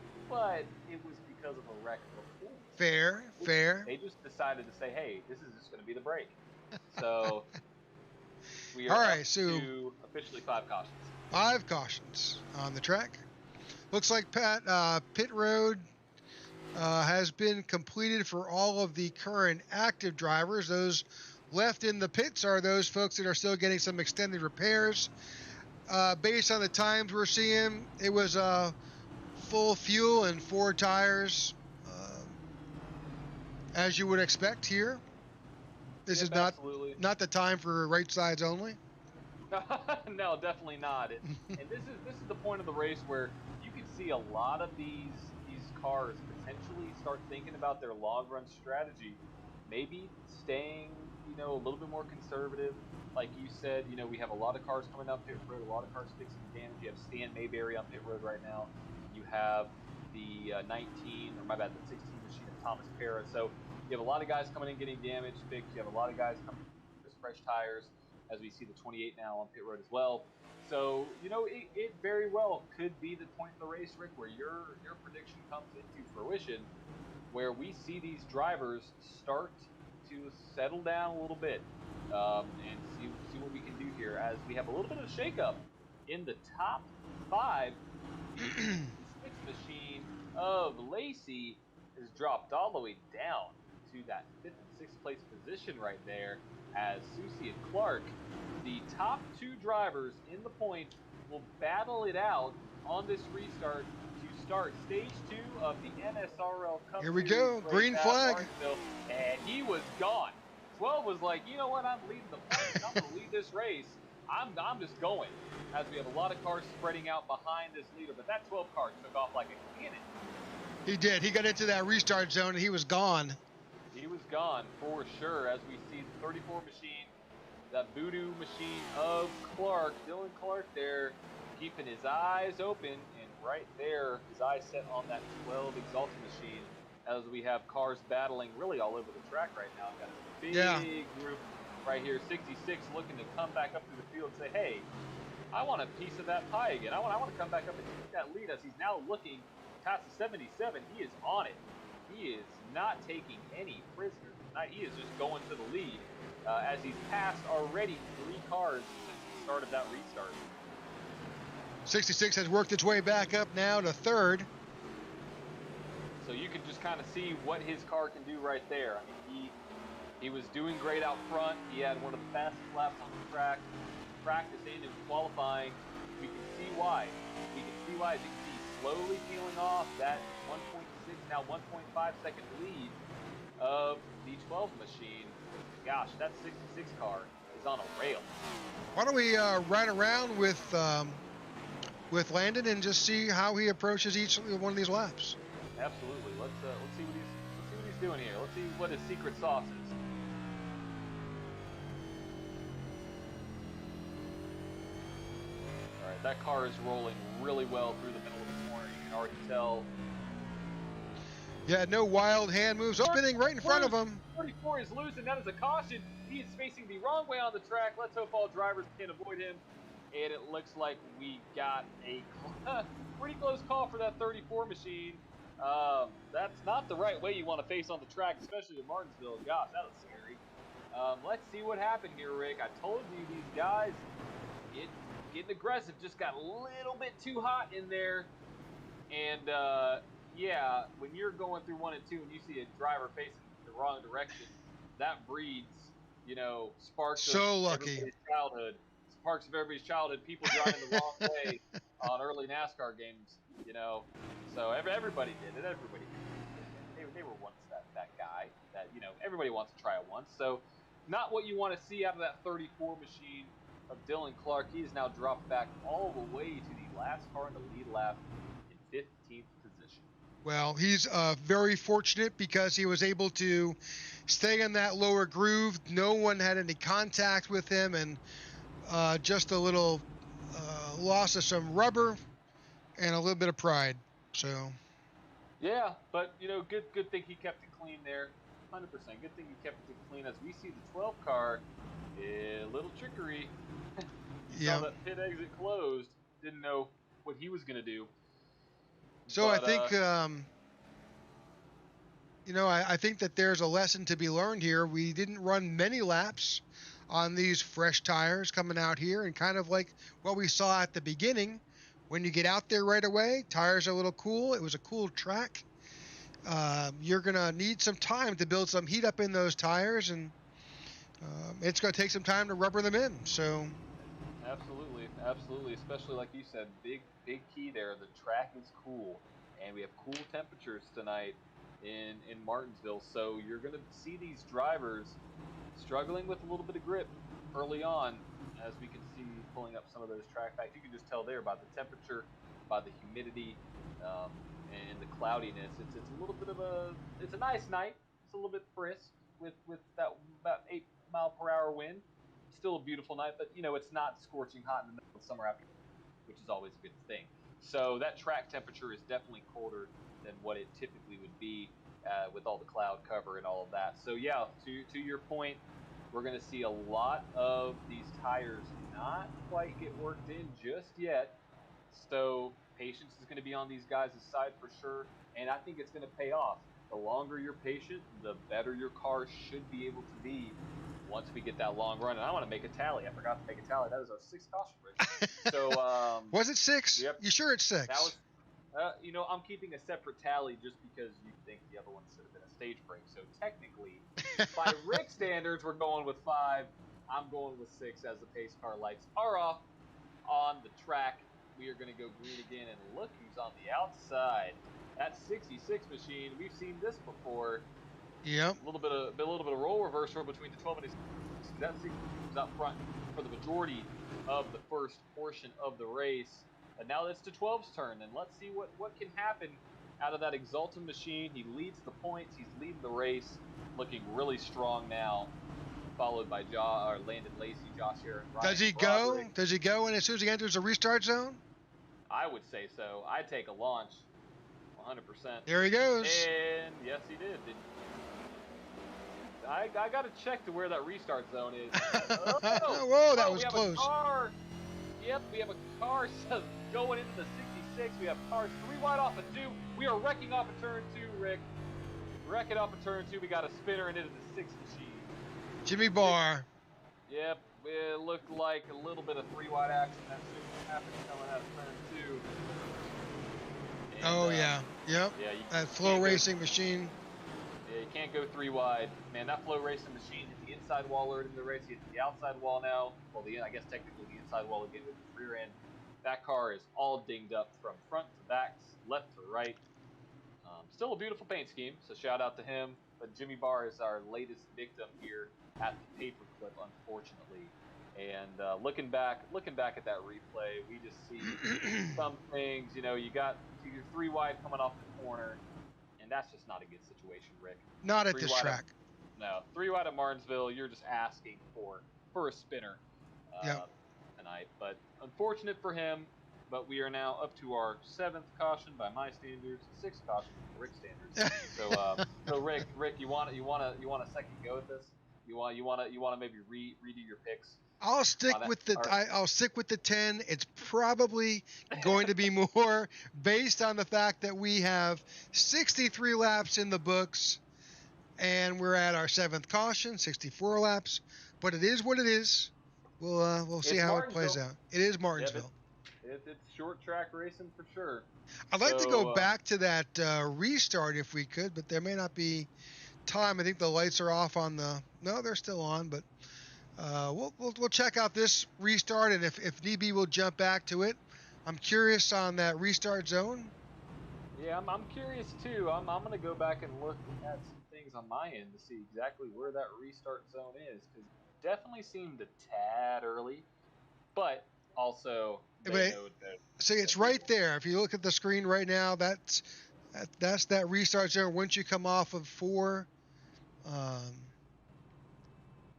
it was because of a wreck before. Fair. They just decided to say, hey, this is just going to be the break. So we All are up right, so to officially 5 cautions. 5 cautions on the track. Looks like pit road has been completed for all of the current active drivers. Those left in the pits are those folks that are still getting some extended repairs. Based on the times we're seeing, it was full fuel and 4 tires, as you would expect here. This Yep, is absolutely. not the time for right sides only. No, definitely not. And this is the point of the race where you could see a lot of these cars potentially start thinking about their long run strategy, maybe staying, a little bit more conservative. Like you said, we have a lot of cars coming up pit road, a lot of cars fixing damage. You have Stan Mayberry on pit road right now. You have the 19, or my bad, the 16 machine of Thomas Parra. So you have a lot of guys coming in getting damage fixed. You have a lot of guys coming in with fresh tires, as we see the 28 now on pit road as well. So, it very well could be the point of the race, Rick, where your prediction comes into fruition, where we see these drivers start to settle down a little bit, and see what we can do here, as we have a little bit of shakeup in the top 5. The 66 machine of Lacey has dropped all the way down to that 5th and 6th place position right there, as Susie and Clark, the top 2 drivers in the points, will battle it out on this restart to start stage 2 of the NSRL Cup Here we Series go, race green at flag. Martinsville, and he was gone. 12 was like, you know what, I'm leading the points, I'm going to lead this race. I'm just going, as we have a lot of cars spreading out behind this leader, but that 12 car took off like a cannon. He did. He got into that restart zone and he was gone. He was gone for sure, as we see the 34 machine, that voodoo machine of Clark, Dylan Clark there, keeping his eyes open, and right there, his eyes set on that 12 Exalted machine, as we have cars battling really all over the track right now. Got a big group right here, 66 looking to come back up through the field and say, hey, I want a piece of that pie again. I want to come back up and take that lead, as he's now looking past the 77. He is on it. He is not taking any prisoners tonight. He is just going to the lead, as he's passed already 3 cars since the start of that restart. 66 has worked its way back up now to 3rd. So you can just kind of see what his car can do right there. I mean, he was doing great out front. He had one of the fastest laps on the track, practice and in qualifying. We can see why. We can see why, as you can see, slowly peeling off that 1.6, now 1.5 second lead of the 12 machine. Gosh, that 66 car is on a rail. Why don't we ride around with Landon and just see how he approaches each one of these laps? Absolutely. Let's see what he's doing here. Let's see what his secret sauce is. All right, that car is rolling really well through the middle of the corner. You can already tell. Yeah, no wild hand moves. Spinning right in front of him. 34 is loose, and that is a caution. He is facing the wrong way on the track. Let's hope all drivers can avoid him. And it looks like we got a pretty close call for that 34 machine. That's not the right way you want to face on the track, especially in Martinsville. Gosh, that was scary. Let's see what happened here, Rick. I told you these guys getting aggressive just got a little bit too hot in there. And yeah, when you're going through 1 and 2 and you see a driver facing the wrong direction, that breeds, sparks So of lucky. everybody's childhood. Sparks of everybody's childhood. People driving the wrong way on early NASCAR games, So everybody did it. Everybody did it. They were once that guy that, everybody wants to try it once. So not what you want to see out of that 34 machine of Dylan Clark. He has now dropped back all the way to the last car in the lead lap in 15th position. Well, he's very fortunate because he was able to stay in that lower groove. No one had any contact with him, and just a little loss of some rubber and a little bit of pride. So. Yeah, but good thing he kept it clean there. 100%. Good thing he kept it clean, as we see the 12 car, a little trickery. Saw that pit exit closed. Didn't know what he was going to do. So I But think, I think that there's a lesson to be learned here. We didn't run many laps on these fresh tires coming out here, and kind of like what we saw at the beginning, when you get out there right away, tires are a little cool. It was a cool track. You're going to need some time to build some heat up in those tires, and it's going to take some time to rubber them in. So absolutely, absolutely. Especially like you said, big key there. The track is cool, and we have cool temperatures tonight in Martinsville. So you're going to see these drivers struggling with a little bit of grip early on, as we can see pulling up some of those track facts. You can just tell there by the temperature, by the humidity, and the cloudiness. It's a little bit of it's a nice night. It's a little bit brisk with that about 8 mile per hour wind. Still a beautiful night, but it's not scorching hot in the middle of summer afternoon, which is always a good thing. So that track temperature is definitely colder than what it typically would be with all the cloud cover and all of that. So yeah, to your point, we're going to see a lot of these tires not quite get worked in just yet. So patience is going to be on these guys' side for sure, and I think it's going to pay off. The longer you're patient, the better your car should be able to be once we get that long run. And I want to make a tally. I forgot to make a tally. That is our sixth caution, Rich. So was it 6? yep, You sure it's 6? that was. I'm keeping a separate tally just because you think the other one should have been a stage break. So technically, by Rick standards, we're going with 5. I'm going with 6 as the pace car lights are off on the track. We are going to go green again, and look who's on the outside. That 66 machine, we've seen this before. Yep. A little bit of role reversal between the 12 and the 6. That 60 was out front for the majority of the first portion of the race. And now it's to 12's turn, and let's see what can happen out of that Exultant machine. He leads the points. He's leading the race, looking really strong now, followed by Landon Lacey, Josh Aaron, Ryan Does he Broderick. go? Does he go? And as soon as he enters the restart zone? I would say so. I'd take a launch, 100%. There he goes. And yes, he did. I got to check to where that restart zone is. Whoa, that was close. Yep, we have a car going into the 66. We have cars 3 wide off of 2. We are wrecking off of turn 2, Rick. Wrecking off of turn 2. We got a spinner into the 6 machine. Jimmy Barr. Yep, it looked like a little bit of 3 wide action that should happen coming out of turn 2. And, oh, yeah. Yep. Yeah, that flow racing machine. Yeah, you can't go 3 wide. Man, that flow racing machine hit the inside wall early in the race. He hit the outside wall now. Well, I guess technically the inside wall again with the rear end. That car is all dinged up from front to back, left to right. Still a beautiful paint scheme, so shout out to him. But Jimmy Barr is our latest victim here at the paperclip, unfortunately. And looking back at that replay, we just see some things. You got your 3 wide coming off the corner. And that's just not a good situation, Rick. Not at this track. No, 3 wide at Martinsville. You're just asking for a spinner tonight. But unfortunate for him. But we are now up to our 7th caution by my standards, 6th caution by Rick's standards. So Rick, you want a second go at this? You want to maybe redo your picks? I'll stick with the 10. It's probably going to be more based on the fact that we have 63 laps in the books, and we're at our 7th caution, 64 laps. But it is what it is. We'll see how it plays out. It is Martinsville. It's short track racing for sure. I'd like to go back to that restart if we could, but there may not be time. I think the lights are off on the. No, they're still on, but. We'll check out this restart, and if need be, we'll jump back to it. I'm curious on that restart zone. Yeah, I'm curious too. I'm going to go back and look at some things on my end to see exactly where that restart zone is, because it definitely seemed a tad early, but also see, it's right there. If you look at the screen right now, that's that restart zone once you come off of 4.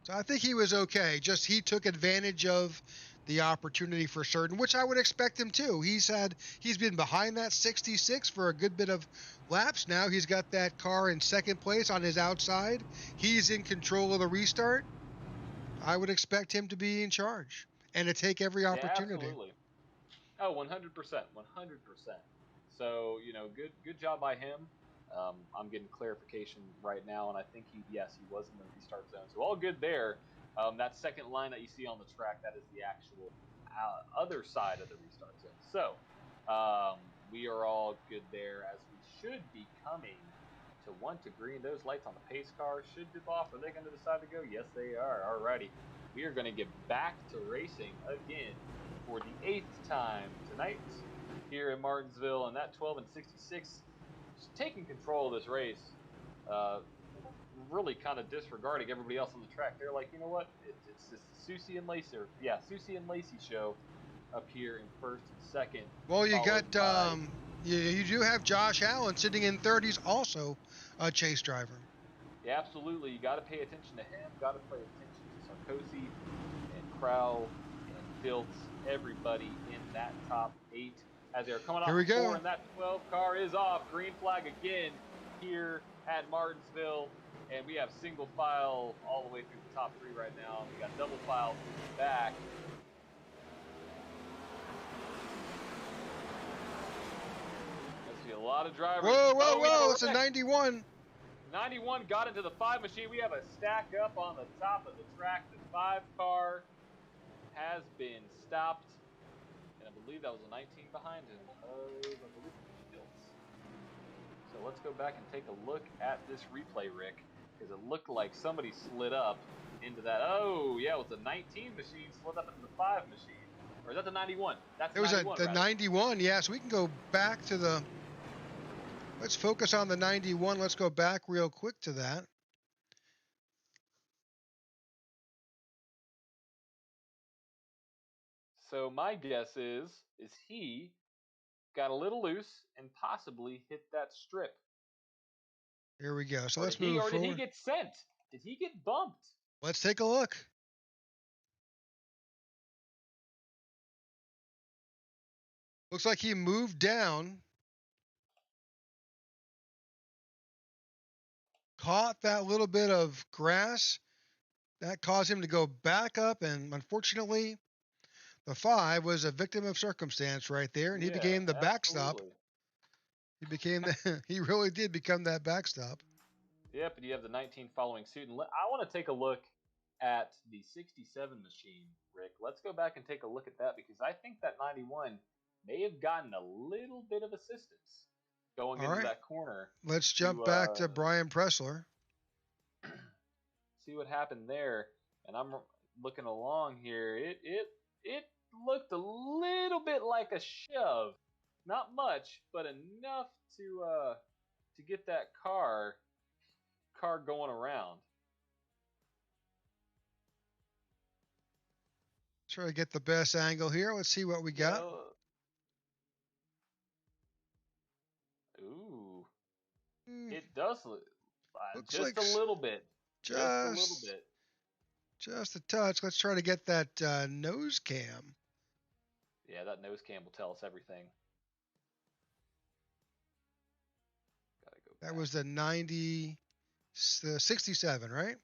So I think he was okay. Just he took advantage of the opportunity for certain, which I would expect him to. He's been behind that 66 for a good bit of laps now. He's got that car in 2nd place on his outside. He's in control of the restart. I would expect him to be in charge and to take every opportunity. Yeah, absolutely. Oh, 100%. So, good job by him. I'm getting clarification right now, and I think he was in the restart zone. So all good there. That second line that you see on the track, that is the actual other side of the restart zone. So we are all good there as we should be coming to 1 to green. Those lights on the pace car should dip off. Are they going to decide to go? Yes, they are. Alrighty. We are going to get back to racing again for the 8th time tonight here in Martinsville, and that 12 and 66 taking control of this race, really kind of disregarding everybody else on the track. They're like, you know what? It's this Susie and Lacey show up here in first and second. Well, you got you do have Josh Allen sitting in 30s, also a chase driver. Yeah, absolutely. You got to pay attention to him. Got to pay attention to Sarkozy and Crowell and Filtz, everybody in that top 8 as they're coming off. Here we go. 4, and that 12 car is off. Green flag again here at Martinsville, and we have single file all the way through the top 3 right now. We got double file moving back. I see a lot of drivers. Whoa! It's a 91. 91 got into the 5 machine. We have a stack up on the top of the track. The 5 car has been stopped, and I believe that was a 19 behind him. So let's go back and take a look at this replay, Rick, because it looked like somebody slid up into that. Oh, yeah, it was a 19 machine slid up into the 5 machine. Or is that the 91? That's the 91, the 91, yeah. So we can go back to the... Let's focus on the 91. Let's go back real quick to that. So my guess is he got a little loose and possibly hit that strip. Here we go. So let's move forward. Or did he get sent? Did he get bumped? Let's take a look. Looks like he moved down. Caught that little bit of grass. That caused him to go back up, and unfortunately, the 5 was a victim of circumstance right there, and he became the backstop. He really did become that backstop. Yep, and you have the 19 following suit. And I want to take a look at the 67 machine, Rick. Let's go back and take a look at that, because I think that 91 may have gotten a little bit of assistance going into that corner. Let's jump back to Brian Pressler. See what happened there. And I'm looking along here. It looked a little bit like a shove. Not much, but enough to get that car going around. Try to get the best angle here. Let's see what we got. Ooh. It does look just like a little bit. Just a little bit. Just a touch. Let's try to get that nose cam. Yeah, that nose cam will tell us everything. Gotta go back. That was the 67, right?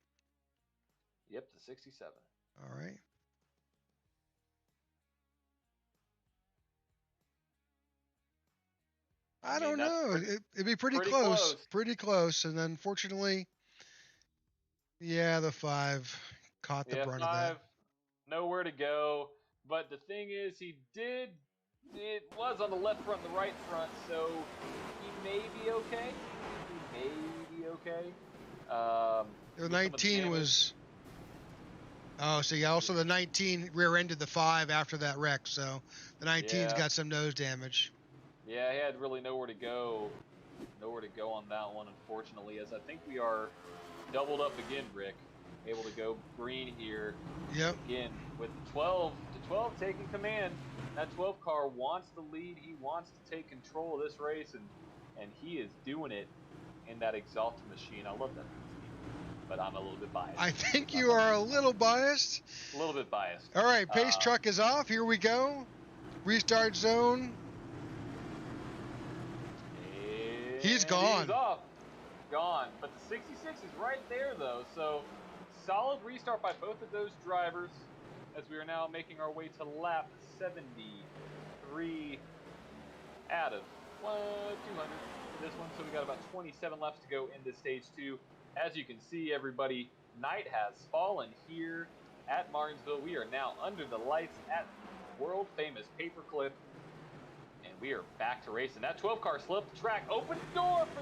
Yep, the 67. All right. I don't know. It'd be pretty close. Pretty close. And unfortunately, yeah, the 5 caught the brunt of that. Nowhere to go. But the thing is, it was on the left front and the right front, so he may be okay. The 19 was... Oh, so yeah, also the 19 rear-ended the 5 after that wreck, so the 19's got some nose damage. Yeah, he had really nowhere to go on that one, unfortunately, as I think we are doubled up again, Rick. Able to go green here. Yep. Again, with 12 taking command. That 12 car wants the lead. He wants to take control of this race, and he is doing it in that exhaust machine. I love that, but I'm a little bit biased. I think you are a little biased. A little bit biased. All right, pace truck is off. Here we go. Restart zone. He's gone. He's off. Gone. But the 66 is right there, though. So solid restart by both of those drivers as we are now making our way to lap 73 out of 200 for this one. So we got about 27 laps to go in this stage 2. As you can see, everybody, night has fallen here at Martinsville. We are now under the lights at world famous Paperclip, and we are back to racing. That 12 car slipped the track, open door for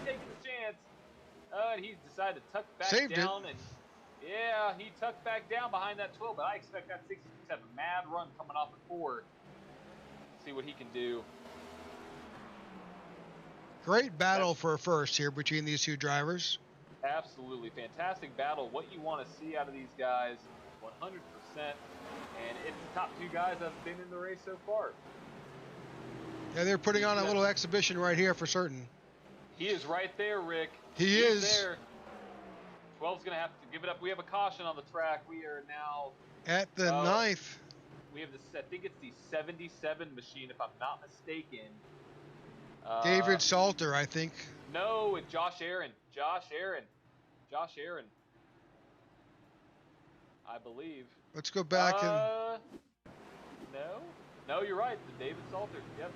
taking the chance. And he's decided to tuck back Saved down, it. and yeah, he tucked back down behind that 12. But I expect that 66 to have a mad run coming off at 4. See what he can do. Great battle for first here between these two drivers. Absolutely fantastic battle. What you want to see out of these guys, 100%. And it's the top 2 guys that have been in the race so far. Yeah, they're putting on a little exhibition right here for certain. He is right there, Rick. He's is there. 12's going to have to give it up. We have a caution on the track. We are now at the 9th. We have this, I think it's the 77 machine, if I'm not mistaken. David Salter, I think. No, it's Josh Aaron. I believe. Let's go back and. No, you're right. The David Salter. Yep.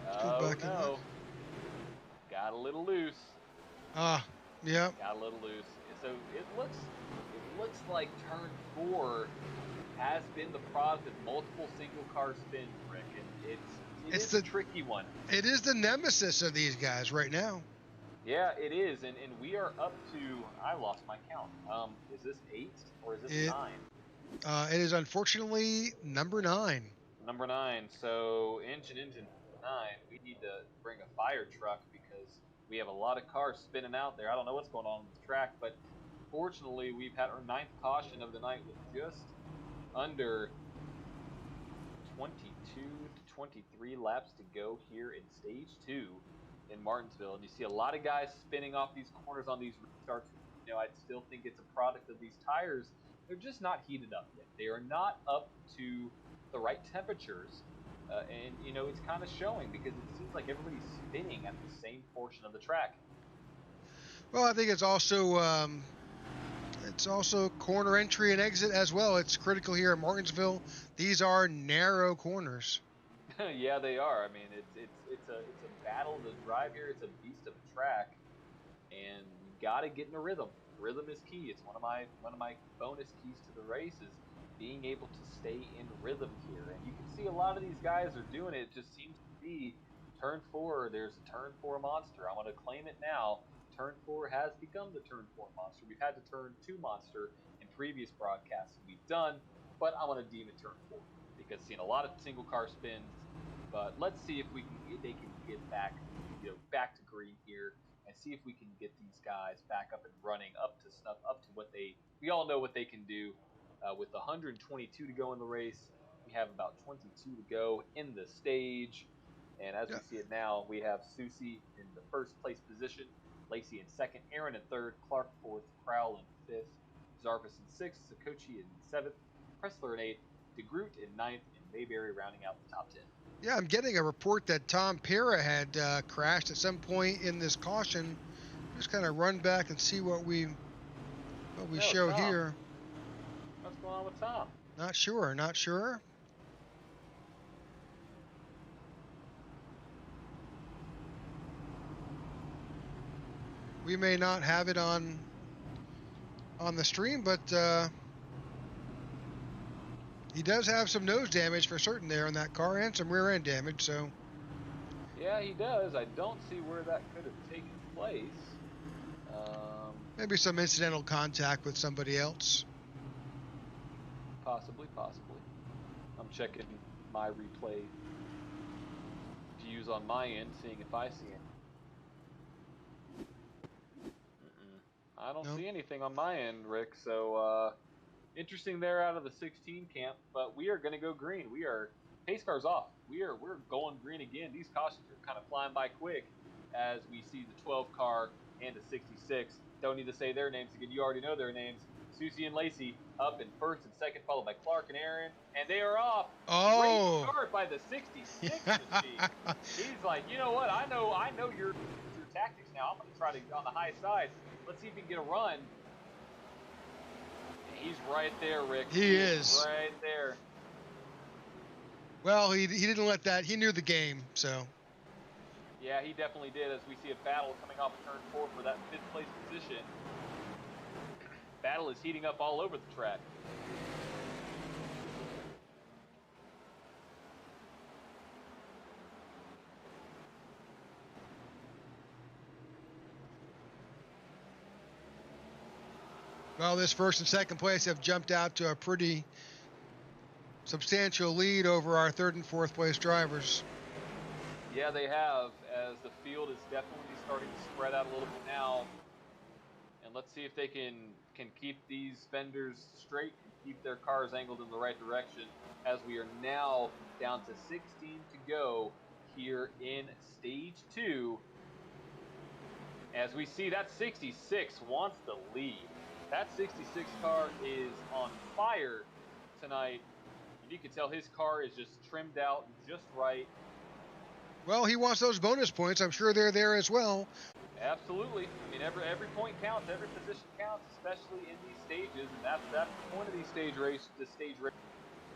Let's go back and look. Got a little loose. Yeah. Got a little loose. So it looks like turn 4 has been the product of multiple single car spins, Rick. It's a tricky one. It is the nemesis of these guys right now. Yeah, it is, and we are up to, I lost my count. Is this 8 or is this 9? It is unfortunately number 9. Number 9. So engine 9. We need to bring a fire truck because we have a lot of cars spinning out there. I don't know what's going on with the track, but fortunately we've had our 9th caution of the night with just under 22 to 23 laps to go here in stage 2 in Martinsville. And you see a lot of guys spinning off these corners on these restarts. You know, I still think it's a product of these tires. They're just not heated up yet. They are not up to the right temperatures. And, you know, it's kind of showing because it seems like everybody's spinning at the same portion of the track. Well, I think it's also corner entry and exit as well. It's critical here in Martinsville. These are narrow corners. Yeah, they are. I mean, it's a battle to drive here. It's a beast of a track, and you got to get in a rhythm. Rhythm is key. It's one of my bonus keys to the race is being able to stay in rhythm here. And you can see a lot of these guys are doing it. It just seems to be turn 4. There's a turn 4 monster. I'm going to claim it now. Turn 4 has become the turn 4 monster. We've had the turn 2 monster in previous broadcasts we've done, but I'm going to deem it turn 4 because seeing a lot of single car spins. But let's see if they can get back to green here and see if we can get these guys back up and running, up to snuff, up to what we all know what they can do. With 122 to go in the race, we have about 22 to go in the stage. And as we see it now, we have Susie in the first place position, Lacey in 2nd, Aaron in 3rd, Clark 4th, Crowell in 5th, Zarvis in 6th, Sakochi in 7th, Pressler in 8th, DeGroot in 9th, and Mayberry rounding out the top 10. Yeah, I'm getting a report that Tom Pera had crashed at some point in this caution. Just kind of run back and see what we show Tom. here. What's going on with Tom? Not sure. We may not have it on the stream, but he does have some nose damage for certain there in that car and some rear end damage. So yeah, he does. I don't see where that could have taken place. Maybe some incidental contact with somebody else. Possibly. I'm checking my replay views on my end, seeing if I see it. I don't see anything on my end, Rick. So interesting there out of the 16 camp, but we are going to go green. We are pace cars off. We're going green again. These cautions are kind of flying by quick as we see the 12 car and the 66. Don't need to say their names again. You already know their names. Susie and Lacey up in 1st and 2nd, followed by Clark and Aaron, and they are off. Oh, great start by the 66 machine. He's like, you know what? I know your tactics now. I'm going to try to get on the high side. Let's see if he can get a run. He's right there, Rick. He is right there. Well, he didn't let that. He knew the game, so. Yeah, he definitely did, as we see a battle coming off of turn 4 for that 5th place position. Battle is heating up all over the track. Well, this first and second place have jumped out to a pretty substantial lead over our third and fourth place drivers. Yeah, they have, as the field is definitely starting to spread out a little bit now. And let's see if they can keep these fenders straight and keep their cars angled in the right direction, as we are now down to 16 to go here in stage 2. As we see, that 66 wants the lead. That 66 car is on fire tonight. And you can tell his car is just trimmed out just right. Well, he wants those bonus points. I'm sure they're there as well. Absolutely. I mean, every point counts, every position counts, especially in these stages, and that's the point of these stage race.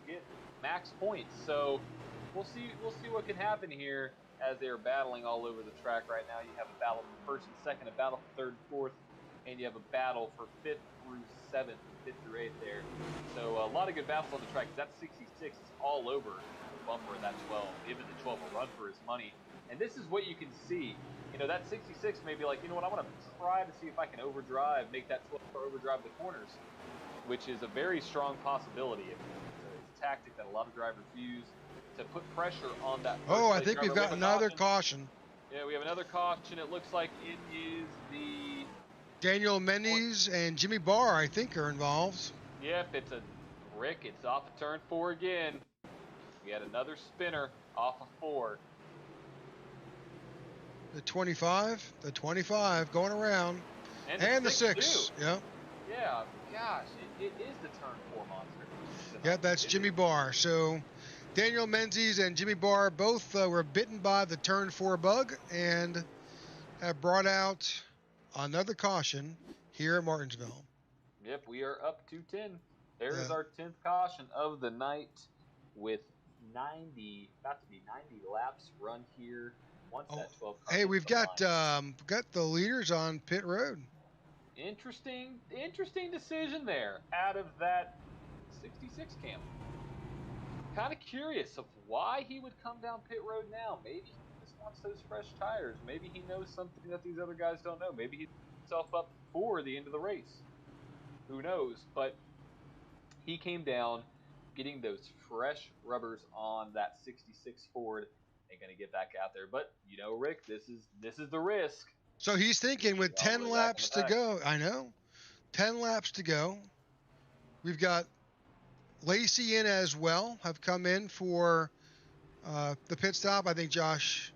Get max points. So we'll see what can happen here as they are battling all over the track right now. You have a battle for first and second, a battle for third and fourth, and you have a battle for 5th through 7th, 5th through 8th there. So a lot of good battles on the track. That 66 is all over the bumper of that 12, giving the 12 a run for his money. And this is what you can see. You know, that 66 may be like, you know what, I want to try to see if I can overdrive, make that 12 car overdrive the corners, which is a very strong possibility. It's a tactic that a lot of drivers use to put pressure on that. Oh, I think we've got another caution. Yeah, we have another caution. It looks like it is the Daniel Mendes and Jimmy Barr, I think, are involved. Yep, it's a Rick. It's off of turn 4 again. We had another spinner off of 4. The 25 going around, and the 6. Too. Yeah. Yeah, gosh, it is the turn 4 monster. Yeah, that's Jimmy Barr. So Daniel Menzies and Jimmy Barr both were bitten by the turn 4 bug and have brought out another caution here at Martinsville. Yep, we are up to 10. There's our 10th caution of the night, with about to be 90 laps run here. Once that 12 car hey, we've got the leaders on pit road. Interesting decision there out of that 66 camp. Kind of curious of why he would come down pit road now. Maybe he just wants those fresh tires. Maybe he knows something that these other guys don't know. Maybe he set himself up for the end of the race. Who knows? But he came down getting those fresh rubbers on that 66 Ford. They're going to get back out there. But, you know, Rick, this is the risk. So he's thinking with 10 laps to go. I know. 10 laps to go. We've got Lacey in as well, have come in for the pit stop. I think Josh,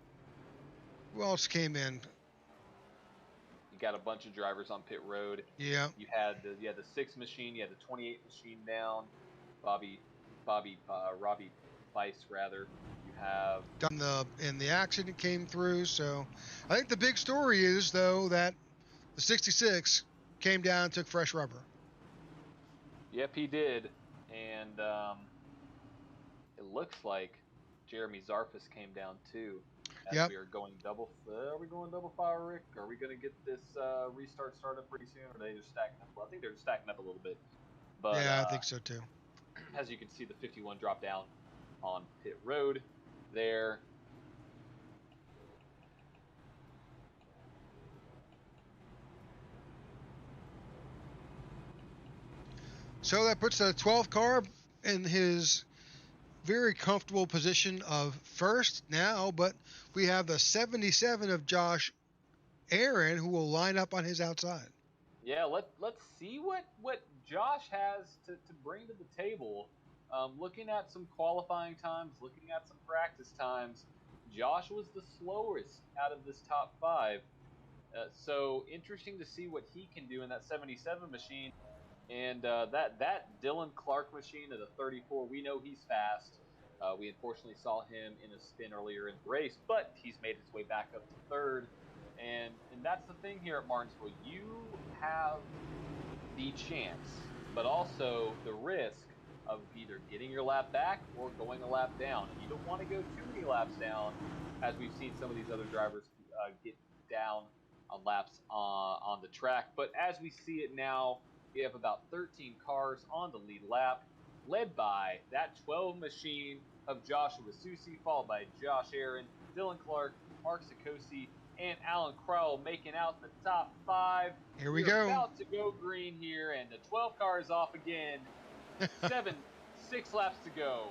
who else came in? You got a bunch of drivers on pit road. Yeah. You had the 6 machine, you had the 28 machine down. Robbie Weiss, rather. You have done the accident came through. So I think the big story is, though, that the 66 came down and took fresh rubber. Yep, he did. And it looks like Jeremy Zarfus came down too. As we are going double. Are we going double fire, Rick? Are we going to get this restart started pretty soon, or are they just stacking up? Well, I think they're just stacking up a little bit. But yeah, I think so too. As you can see, the 51 drop down on pit road there. So that puts the 12 car in his very comfortable position of first now, but we have the 77 of Josh Aaron, who will line up on his outside. Yeah, let's see what Josh has to bring to the table. Looking at some qualifying times, looking at some practice times, Josh was the slowest out of this top 5. So interesting to see what he can do in that 77 machine. And that Dylan Clark machine at a 34, we know he's fast. We unfortunately saw him in a spin earlier in the race, but he's made his way back up to 3rd. And that's the thing here at Martinsville. You have the chance, but also the risk of either getting your lap back or going a lap down. And you don't want to go too many laps down, as we've seen some of these other drivers get down on laps on the track. But as we see it now, we have about 13 cars on the lead lap, led by that 12 machine of Joshua Susi, followed by Josh Aaron, Dylan Clark, Mark Sikosi, and Alan Crowell making out the top 5. Here we We're go. about to go green here, and the 12 car is off again. 6 laps to go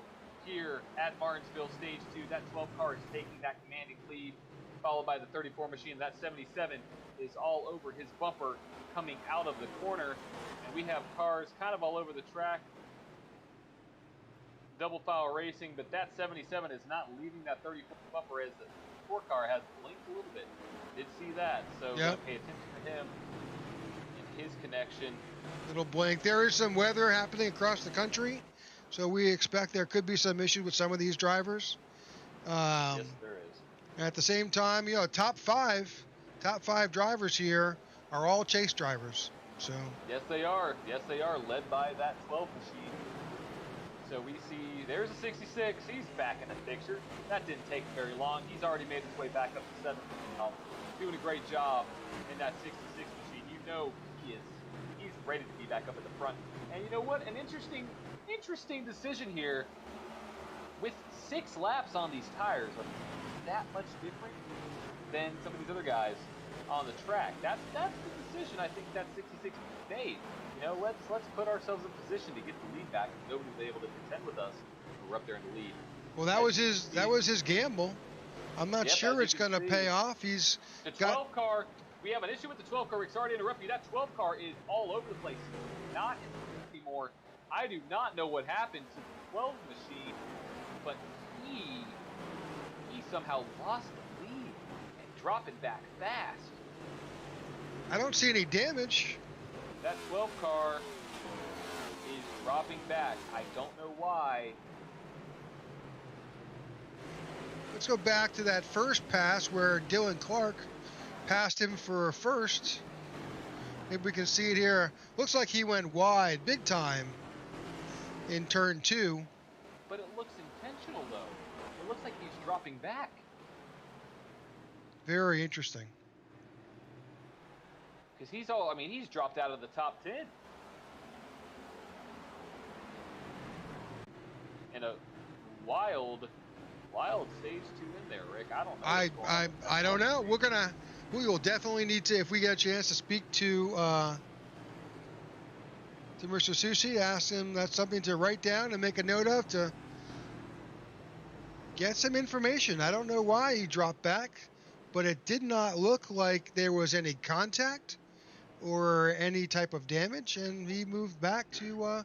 here at Martinsville Stage 2. That 12 car is taking that commanding lead, followed by the 34 machine. That 77 is all over his bumper coming out of the corner. And we have cars kind of all over the track. Double file racing, but that 77 is not leaving that 34 bumper as the 4 car has blinked a little bit. Did see that, so pay attention to him and his connection. Little blink. There is some weather happening across the country, so we expect there could be some issue with some of these drivers. Yes, there is. At the same time, you know, top five drivers here are all chase drivers. So yes, they are. Yes, they are, led by that 12 machine. So we see there's a 66. He's back in the picture. That didn't take very long. He's already made his way back up to 7th. Doing a great job in that 66 machine. You know he's ready to be back up at the front. And you know what? An interesting decision here. With 6 laps on these tires, are that much different than some of these other guys on the track. That's the decision I think that 66 made. You know, let's put ourselves in position to get the lead back. Nobody was able to contend with us. We're up there in the lead. Well, that was his gamble. I'm not sure it's going to pay off. He's the 12 car. We have an issue with the 12 car. Rick, sorry to interrupt you. That 12 car is all over the place. Not in anymore. I do not know what happened to the 12 machine, but he somehow lost the lead and dropping back fast. I don't see any damage. That 12 car is dropping back. I don't know why. Let's go back to that first pass where Dylan Clark passed him for a first. Maybe we can see it here. Looks like he went wide big time in turn 2. But it looks intentional, though. It looks like he's dropping back. Very interesting. Because he's dropped out of the top 10. And a wild stage 2 in there, Rick. I don't know. I don't know. We will definitely need to, if we get a chance to speak to Mr. Susi, ask him that's something to write down and make a note of to get some information. I don't know why he dropped back, but it did not look like there was any contact or any type of damage, and he moved back to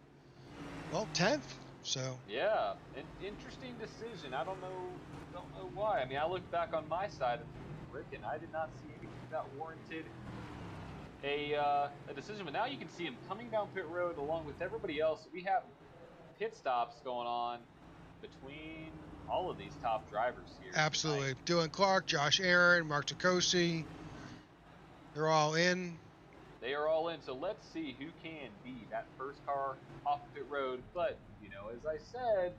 10th. So yeah, an interesting decision. I don't know why. I mean, I looked back on my side of Rick, and I did not see anything that warranted a decision. But now you can see him coming down pit road along with everybody else. We have pit stops going on between all of these top drivers here. Absolutely. Dylan Clark, Josh Aaron, Mark Sikosi, they're all in. They are all in, so let's see who can be that first car off pit road. But, you know, as I said,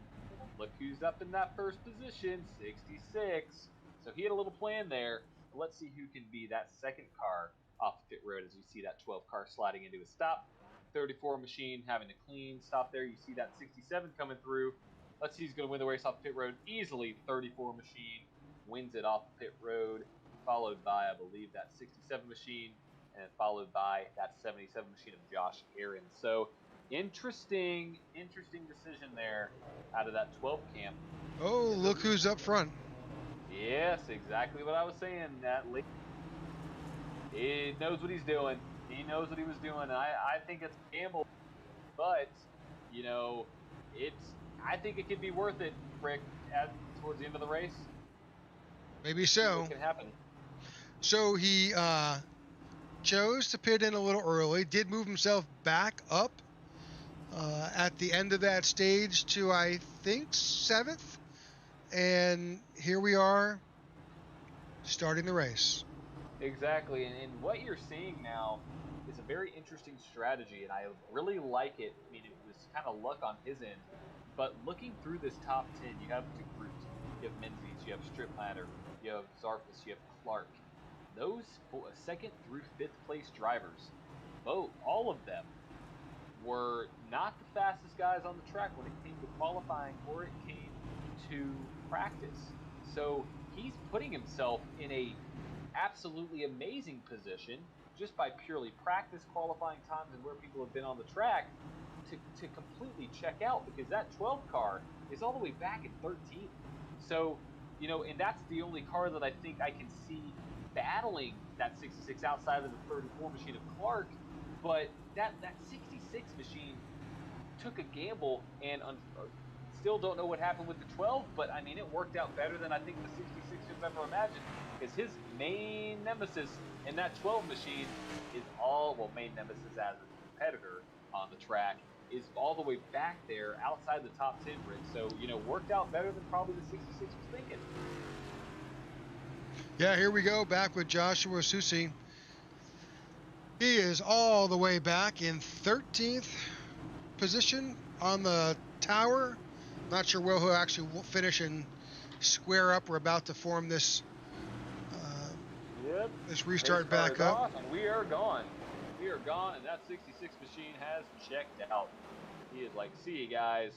look who's up in that first position, 66. So he had a little plan there. Let's see who can be that second car off pit road as you see that 12 car sliding into a stop. 34 machine having a clean stop there. You see that 67 coming through. Let's see who's going to win the race off pit road easily. 34 machine wins it off pit road, followed by, I believe, that 67 machine, and followed by that 77 machine of Josh Aaron. So interesting decision there out of that 12 camp. Oh, look who's up front. Yes, exactly what I was saying. That he knows what he's doing. He knows what he was doing. I think it's a gamble, but you know, I think it could be worth it, Rick, towards the end of the race. Maybe so. What can happen? So he chose to pit in a little early, did move himself back up at the end of that stage to, I think, 7th. And here we are starting the race. Exactly. And what you're seeing now is a very interesting strategy, and I really like it. I mean, it was kind of luck on his end. But looking through this top 10, you have DeGroot, you have Menzies, you have Strickmatter, you have Zarfus, you have Clark. Those second through fifth place drivers, all of them were not the fastest guys on the track when it came to qualifying or it came to practice. So he's putting himself in a absolutely amazing position just by purely practice, qualifying times, and where people have been on the track to completely check out, because that 12 car is all the way back in 13th. So, and that's the only car that I think I can see battling that 66 outside of the 34 machine of Clark. But that 66 machine took a gamble, and still don't know what happened with the 12, but I mean, it worked out better than I think the 66 could have ever imagined, because his main nemesis in that 12 machine is main nemesis as a competitor on the track is all the way back there outside the top 10, Rick. So, worked out better than probably the 66 was thinking. Yeah, here we go, back with Joshua Susi. He is all the way back in 13th position on the tower. Not sure where he'll actually finish and square up. We're about to form this this restart back up. Off, and we are gone. We are gone, and that 66 machine has checked out. He is like, see you guys.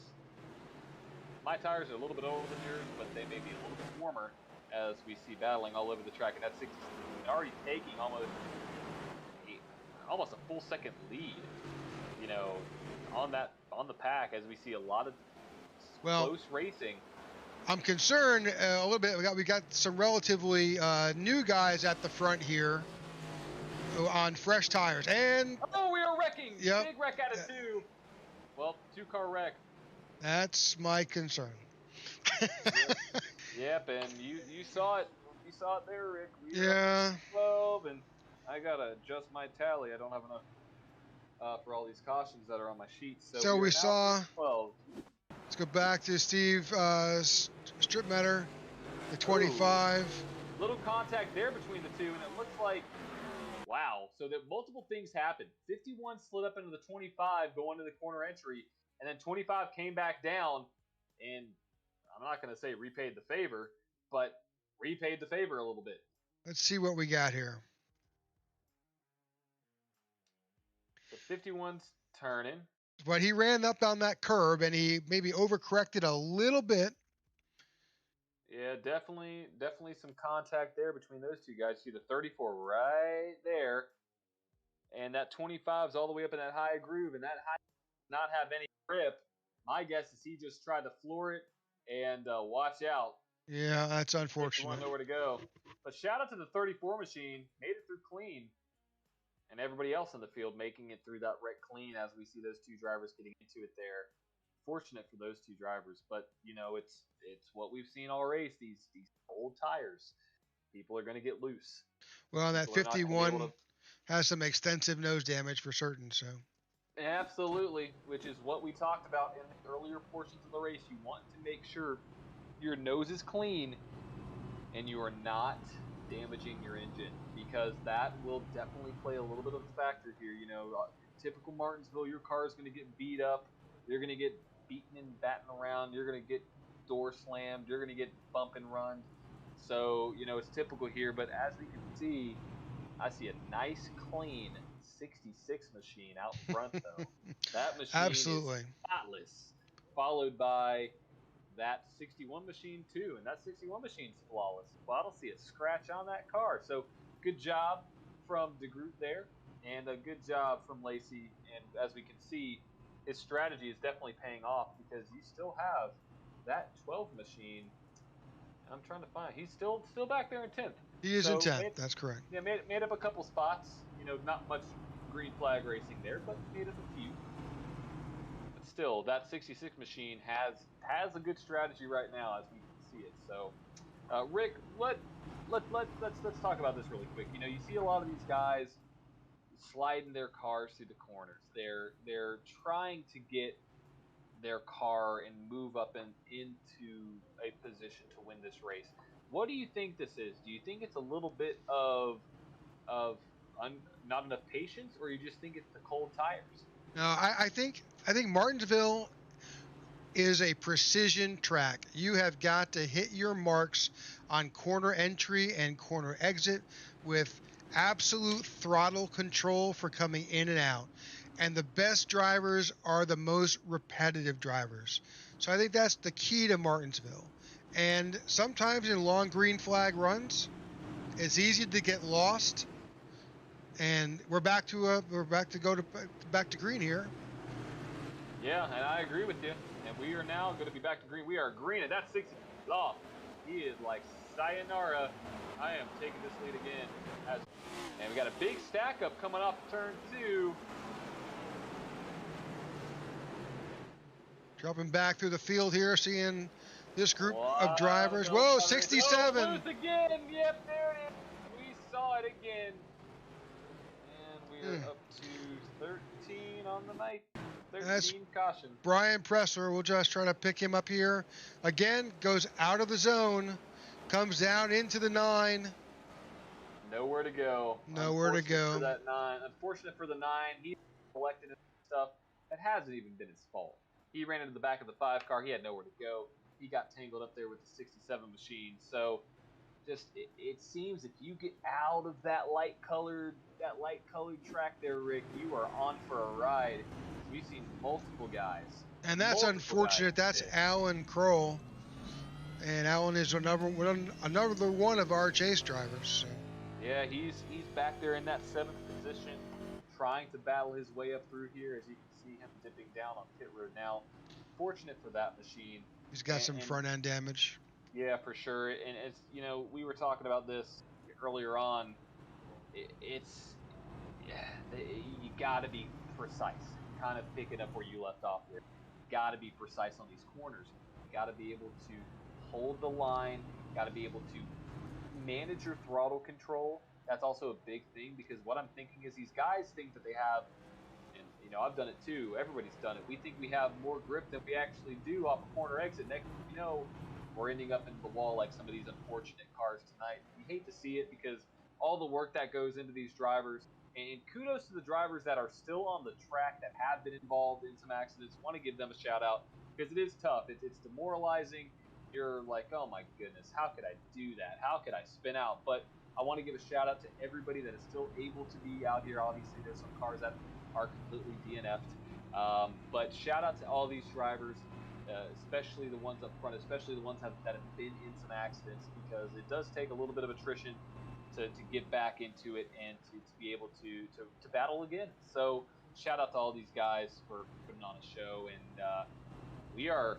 My tires are a little bit older than yours, but they may be a little bit warmer, as we see battling all over the track. And that 66 is already taking almost a full second lead, on the pack, as we see a lot of close racing. I'm concerned a little bit. We got some relatively new guys at the front here on fresh tires, and we are wrecking. Yep. Big wreck out of two. Well, 2-car wreck. That's my concern. Yep, and you saw it. You saw it there, Rick. We were 12, and I gotta adjust my tally. I don't have enough for all these cautions that are on my sheet. So we saw 12. Let's go back to Steve Strickmatter, the 25. Ooh, little contact there between the two, and it looks like, wow. So that multiple things happened. 51 slid up into the 25 going to the corner entry, and then 25 came back down, and I'm not going to say repaid the favor, but repaid the favor a little bit. Let's see what we got here. So 51's turning. But he ran up on that curb, and he maybe overcorrected a little bit. Yeah, definitely some contact there between those two guys. See the 34 right there, and that 25 is all the way up in that high groove, and that high does not have any grip. My guess is he just tried to floor it and watch out. Yeah, that's unfortunate. You want to know where to go. But shout out to the 34 machine, made it through clean. And everybody else in the field making it through that wreck clean, as we see those two drivers getting into it there. Fortunate for those two drivers, but it's what we've seen all race. These old tires, people are going to get loose. Well, that 51 has some extensive nose damage for certain. So absolutely, which is what we talked about in the earlier portions of the race. You want to make sure your nose is clean and you are not damaging your engine, because that will definitely play a little bit of a factor here. Typical Martinsville, your car is going to get beat up. You're going to get beaten and batting around. You're going to get door slammed. You're going to get bump and run. So, it's typical here. But as we can see, I see a nice, clean 66 machine out front, though. That machine absolutely is spotless, followed by that 61 machine too, and that 61 machine's flawless. Well, I don't see a scratch on that car. So good job from DeGroot there, and a good job from Lacey. And as we can see, his strategy is definitely paying off, because you still have that 12 machine. I'm trying to find. He's still back there in 10th. He is in 10th. That's correct. Yeah, made up a couple spots. Not much green flag racing there, but made up a few. Still, that 66 machine has a good strategy right now, as we can see it. So, Rick, let's talk about this really quick. You see a lot of these guys sliding their cars through the corners. They're trying to get their car and move up into a position to win this race. What do you think this is? Do you think it's a little bit of not enough patience, or you just think it's the cold tires? No, I think Martinsville is a precision track. You have got to hit your marks on corner entry and corner exit with absolute throttle control for coming in and out. And the best drivers are the most repetitive drivers. So I think that's the key to Martinsville. And sometimes in long green flag runs, it's easy to get lost. And we're back to green here. Yeah, and I agree with you. And we are now going to be back to green. We are green, and that's 60 off. He is like, sayonara. I am taking this lead again. And we got a big stack up coming off turn 2. Dropping back through the field here, seeing this group of drivers. Whoa, 67. Oh, loose again. Yep, there it is. We saw it again. And we're up to 13 on the night. 13 That's caution. Brian Pressler. We'll just try to pick him up here. Again, goes out of the zone, comes down into the 9. Nowhere to go. Nowhere to go. For that 9. Unfortunate for the 9. He's collecting stuff that hasn't even been his fault. He ran into the back of the 5 car. He had nowhere to go. He got tangled up there with the 67 machine. So, just it seems if you get out of that light colored track there, Rick, you are on for a ride. We've seen multiple guys. And that's unfortunate. That's Alan Kroll. And Alan is another one of our chase drivers. So. Yeah, he's back there in that 7th position, trying to battle his way up through here. As you can see him dipping down on pit road now. Fortunate for that machine. He's got some front end damage. Yeah, for sure. And as you know, we were talking about this earlier on. You got to be precise. Kind of picking up where you left off there. Got to be precise on these corners. Got to be able to hold the line. Got to be able to manage your throttle control. That's also a big thing, because what I'm thinking is these guys think that they have, and you know, I've done it too. Everybody's done it. We think we have more grip than we actually do off a corner exit. Next thing you know, we're ending up into the wall like some of these unfortunate cars tonight. You hate to see it, because all the work that goes into these drivers, and kudos to the drivers that are still on the track that have been involved in some accidents. Want to give them a shout out, because it is tough. It's demoralizing. You're like, oh my goodness, how could I do that? How could I spin out? But I want to give a shout out to everybody that is still able to be out here. Obviously, there's some cars that are completely DNF'd. But shout out to all these drivers, especially the ones up front, especially the ones that have been in some accidents, because it does take a little bit of attrition to get back into it and to be able to battle again. So shout out to all these guys for putting on a show. And we are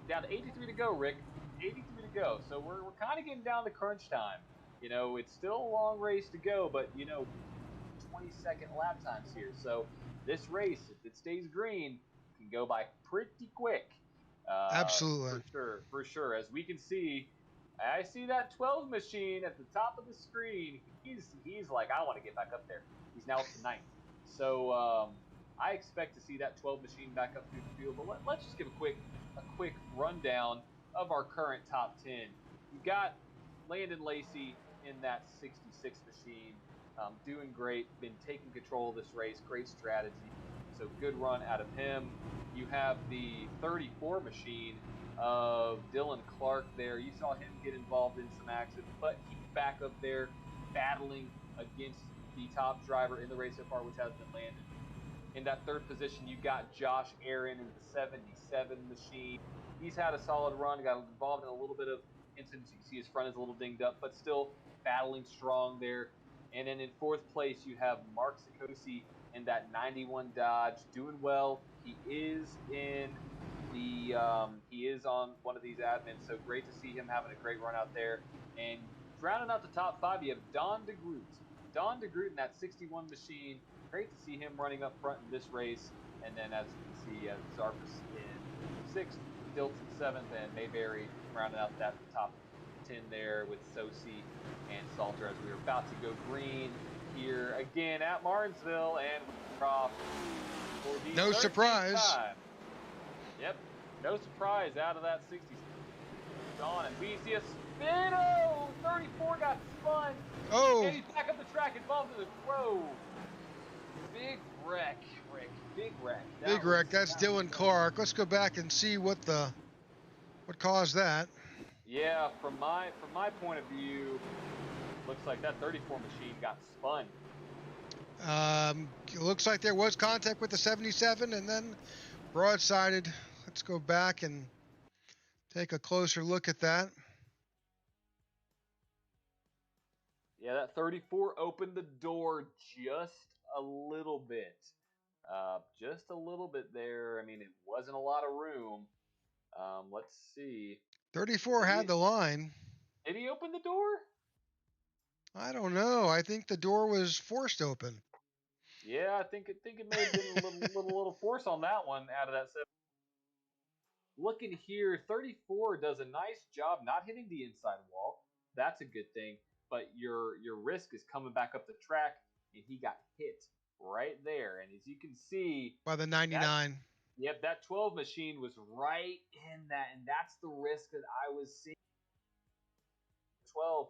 down to 83 to go, Rick. 83 to go. So we're kind of getting down to crunch time. You know, it's still a long race to go, but, you know, 20-second lap times here. So this race, if it stays green, can go by pretty quick. Absolutely. For sure. As we can see, I see that 12 machine at the top of the screen. He's like, I want to get back up there. He's now up to 9th. So I expect to see that 12 machine back up through the field. But let's just give a quick rundown of our current top 10. You've got Landon Lacey in that 66 machine, doing great, been taking control of this race, great strategy, so good run out of him. You have the 34 machine of Dylan Clark there. You saw him get involved in some accidents, but he's back up there battling against the top driver in the race so far, which has been Landon. In that 3rd position, you got Josh Aaron in the 77 machine. He's had a solid run, got involved in a little bit of incidents. You can see his front is a little dinged up, but still battling strong there. And then in 4th place, you have Mark Sikosi in that 91 Dodge, doing well. He is on one of these admins, so great to see him having a great run out there. And rounding out the top 5, you have Don DeGroot. Don DeGroot in that 61 machine. Great to see him running up front in this race. And then, as you can see, Zarpus in 6th, Dilton 7th, and Mayberry rounding out that top 10 there with Sosi and Salter, as we are about to go green here again at Martinsville, and we're off for the no surprise time. Yep, no surprise out of that 60. On, and we see a spin. Oh, 34 got spun. Oh, and he's back up the track, involved in the throw. Big wreck, Rick. Big wreck. Big wreck. That's Dylan Clark. Let's go back and see what caused that. Yeah, from my point of view, looks like that 34 machine got spun. It looks like there was contact with the 77 and then broadsided. Let's go back and take a closer look at that. Yeah, that 34 opened the door just a little bit. Just a little bit there. I mean, it wasn't a lot of room. Let's see. 34 had the line. Did he open the door? I don't know. I think the door was forced open. Yeah, I think it may have been a little force on that one out of that 7. Looking here, 34 does a nice job not hitting the inside wall. That's a good thing. But your risk is coming back up the track, and he got hit right there. And as you can see, by the 99. Yep, that 12 machine was right in that, and that's the risk that I was seeing. 12,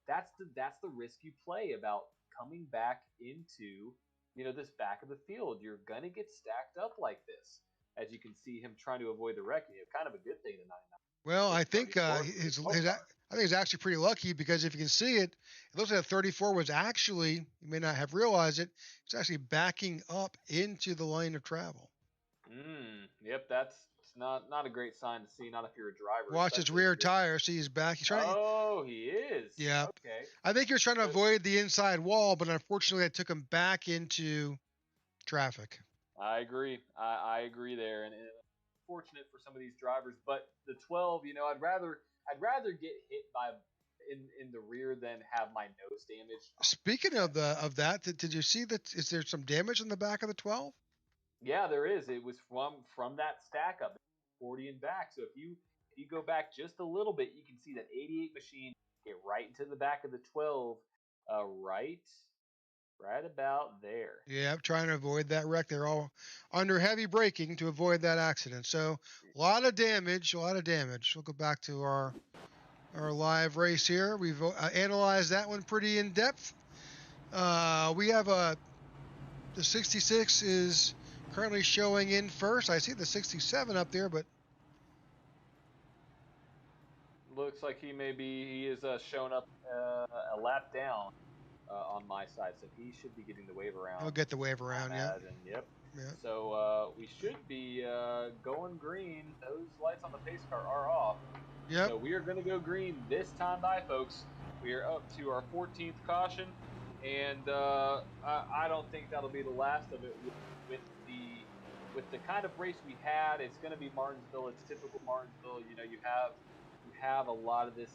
that's the risk you play about coming back into this back of the field. You're gonna get stacked up like this. As you can see him trying to avoid the wrecking. Kind of a good thing, the 99. Well, I think I think he's actually pretty lucky, because if you can see it, it looks like the 34 was actually, you may not have realized it, it's actually backing up into the lane of travel. Yep, that's not a great sign to see, not if you're a driver. Watch his rear tire, see he's back. He's trying he is. Yeah. Okay. I think he was trying to avoid the inside wall, but unfortunately it took him back into traffic. I agree. I agree there, and it's fortunate for some of these drivers. But the 12, I'd rather get hit in the rear than have my nose damaged. Speaking of that, did you see that? Is there some damage in the back of the 12? Yeah, there is. It was from that stack up, 40 and back. So if you go back just a little bit, you can see that 88 machine get right into the back of the 12, right about there. Yeah, I'm trying to avoid that wreck. They're all under heavy braking to avoid that accident. So a lot of damage. We'll go back to our live race here. We've analyzed that one pretty in depth. We have the 66 is currently showing in first. I see the 67 up there, but looks like he is showing up a lap down on my side, so he should be getting the wave around. He'll get the wave around, yeah. Yep. Yeah. So we should be going green. Those lights on the pace car are off. Yep. So we are going to go green this time by, folks. We are up to our 14th caution, and I don't think that'll be the last of it with the kind of race we had. It's going to be Martinsville. It's typical Martinsville. You have a lot of these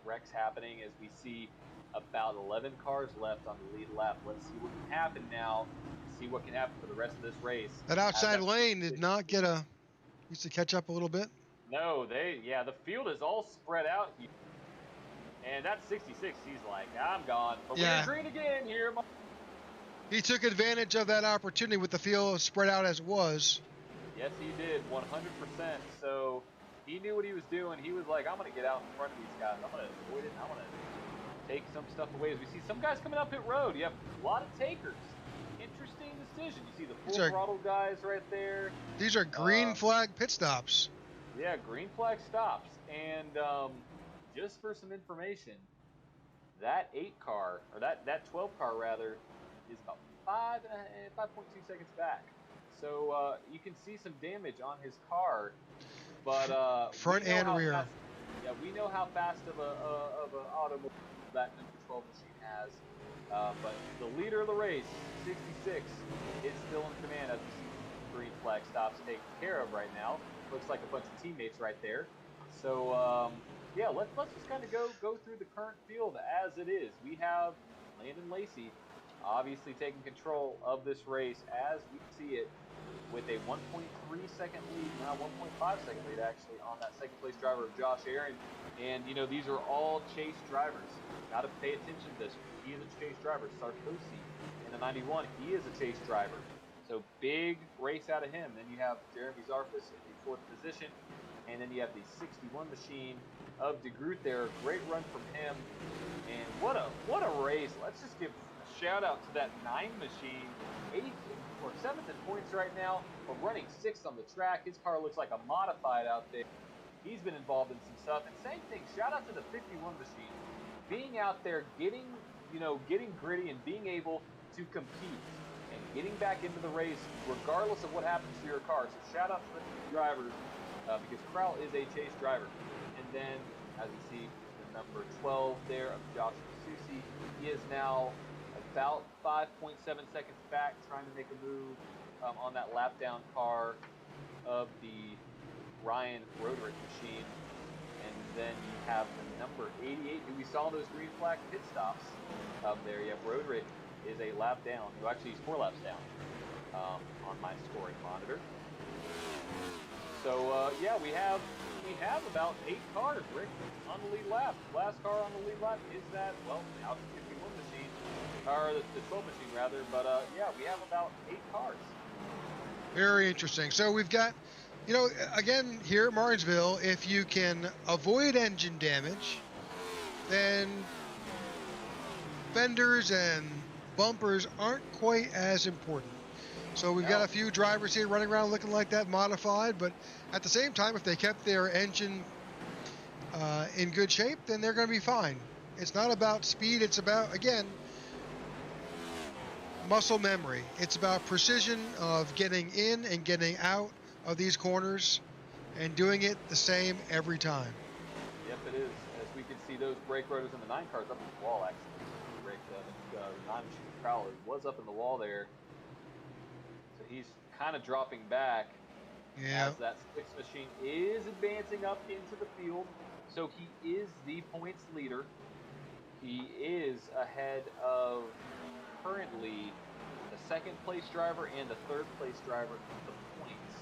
wrecks happening, as we see about 11 cars left on the lead lap. Let's see what can happen now. See what can happen for the rest of this race. That outside lane did not used to catch up a little bit. No, the field is all spread out here. And that 66, he's like, I'm gone. But we're green again here. He took advantage of that opportunity with the field spread out as it was. Yes, he did, 100%. So he knew what he was doing. He was like, I'm going to get out in front of these guys. I'm going to avoid it. I'm going to take some stuff away. As we see some guys coming up pit road, you have a lot of takers. Interesting decision. You see the full throttle guys right there. These are green flag pit stops. Yeah, green flag stops. And just for some information, that 8 car, or that 12 car rather, is about 5.2 seconds back. So you can see some damage on his car, but front and rear. We know how fast of an automobile that number 12 machine has. But the leader of the race, 66, is still in command, as we see green flag stops taken care of right now. Looks like a bunch of teammates right there. So let's just kind of go through the current field as it is. We have Landon Lacey obviously taking control of this race as we see it, with a 1.3 second lead, now 1.5 second lead actually, on that second place driver of Josh Aaron. And these are all chase drivers. Got to pay attention to this. He is a chase driver. Sarkozy in the 91, he is a chase driver. So big race out of him. Then you have Jeremy Zarfus in the 4th position, and then you have the 61 machine of DeGroot there. Great run from him, and what a race. Let's just give a shout out to that 9 machine, 8th or 7th in points right now, but running 6th on the track. His car looks like a modified out there. He's been involved in some stuff. And same thing, shout out to the 51 machine, being out there, getting gritty and being able to compete and getting back into the race regardless of what happens to your car. So shout out to the drivers because Crowell is a chase driver. And then, as you see, the number 12 there of Joshua Susi, he is now about 5.7 seconds back, trying to make a move on that lap down car of the Ryan Broderick machine. And then you have the number 88, who we saw those green flag pit stops there. Yeah, Broderick is a lap down. Well, actually, he's 4 laps down on my scoring monitor. So yeah, we have about 8 cars, Rick, on the lead lap. Last car on the lead lap is that, well, the Audi 51 machine, or the 12 machine rather. But yeah, we have about 8 cars. Very interesting. So we've got, you know, again, here at Martinsville, if you can avoid engine damage, then fenders and bumpers aren't quite as important. So we've got a few drivers here running around looking like that, modified, but at the same time, if they kept their engine in good shape, then they're going to be fine. It's not about speed. It's about, again, muscle memory. It's about precision of getting in and getting out of these corners and doing it the same every time. Yep, it is. As we can see, those brake rotors in the 9 cars up in the wall, actually. Rick, the 9 machine Prowler was up in the wall there. So he's kind of dropping back as that 6 machine is advancing up into the field. So he is the points leader. He is ahead of currently the 2nd place driver and the 3rd place driver in the points.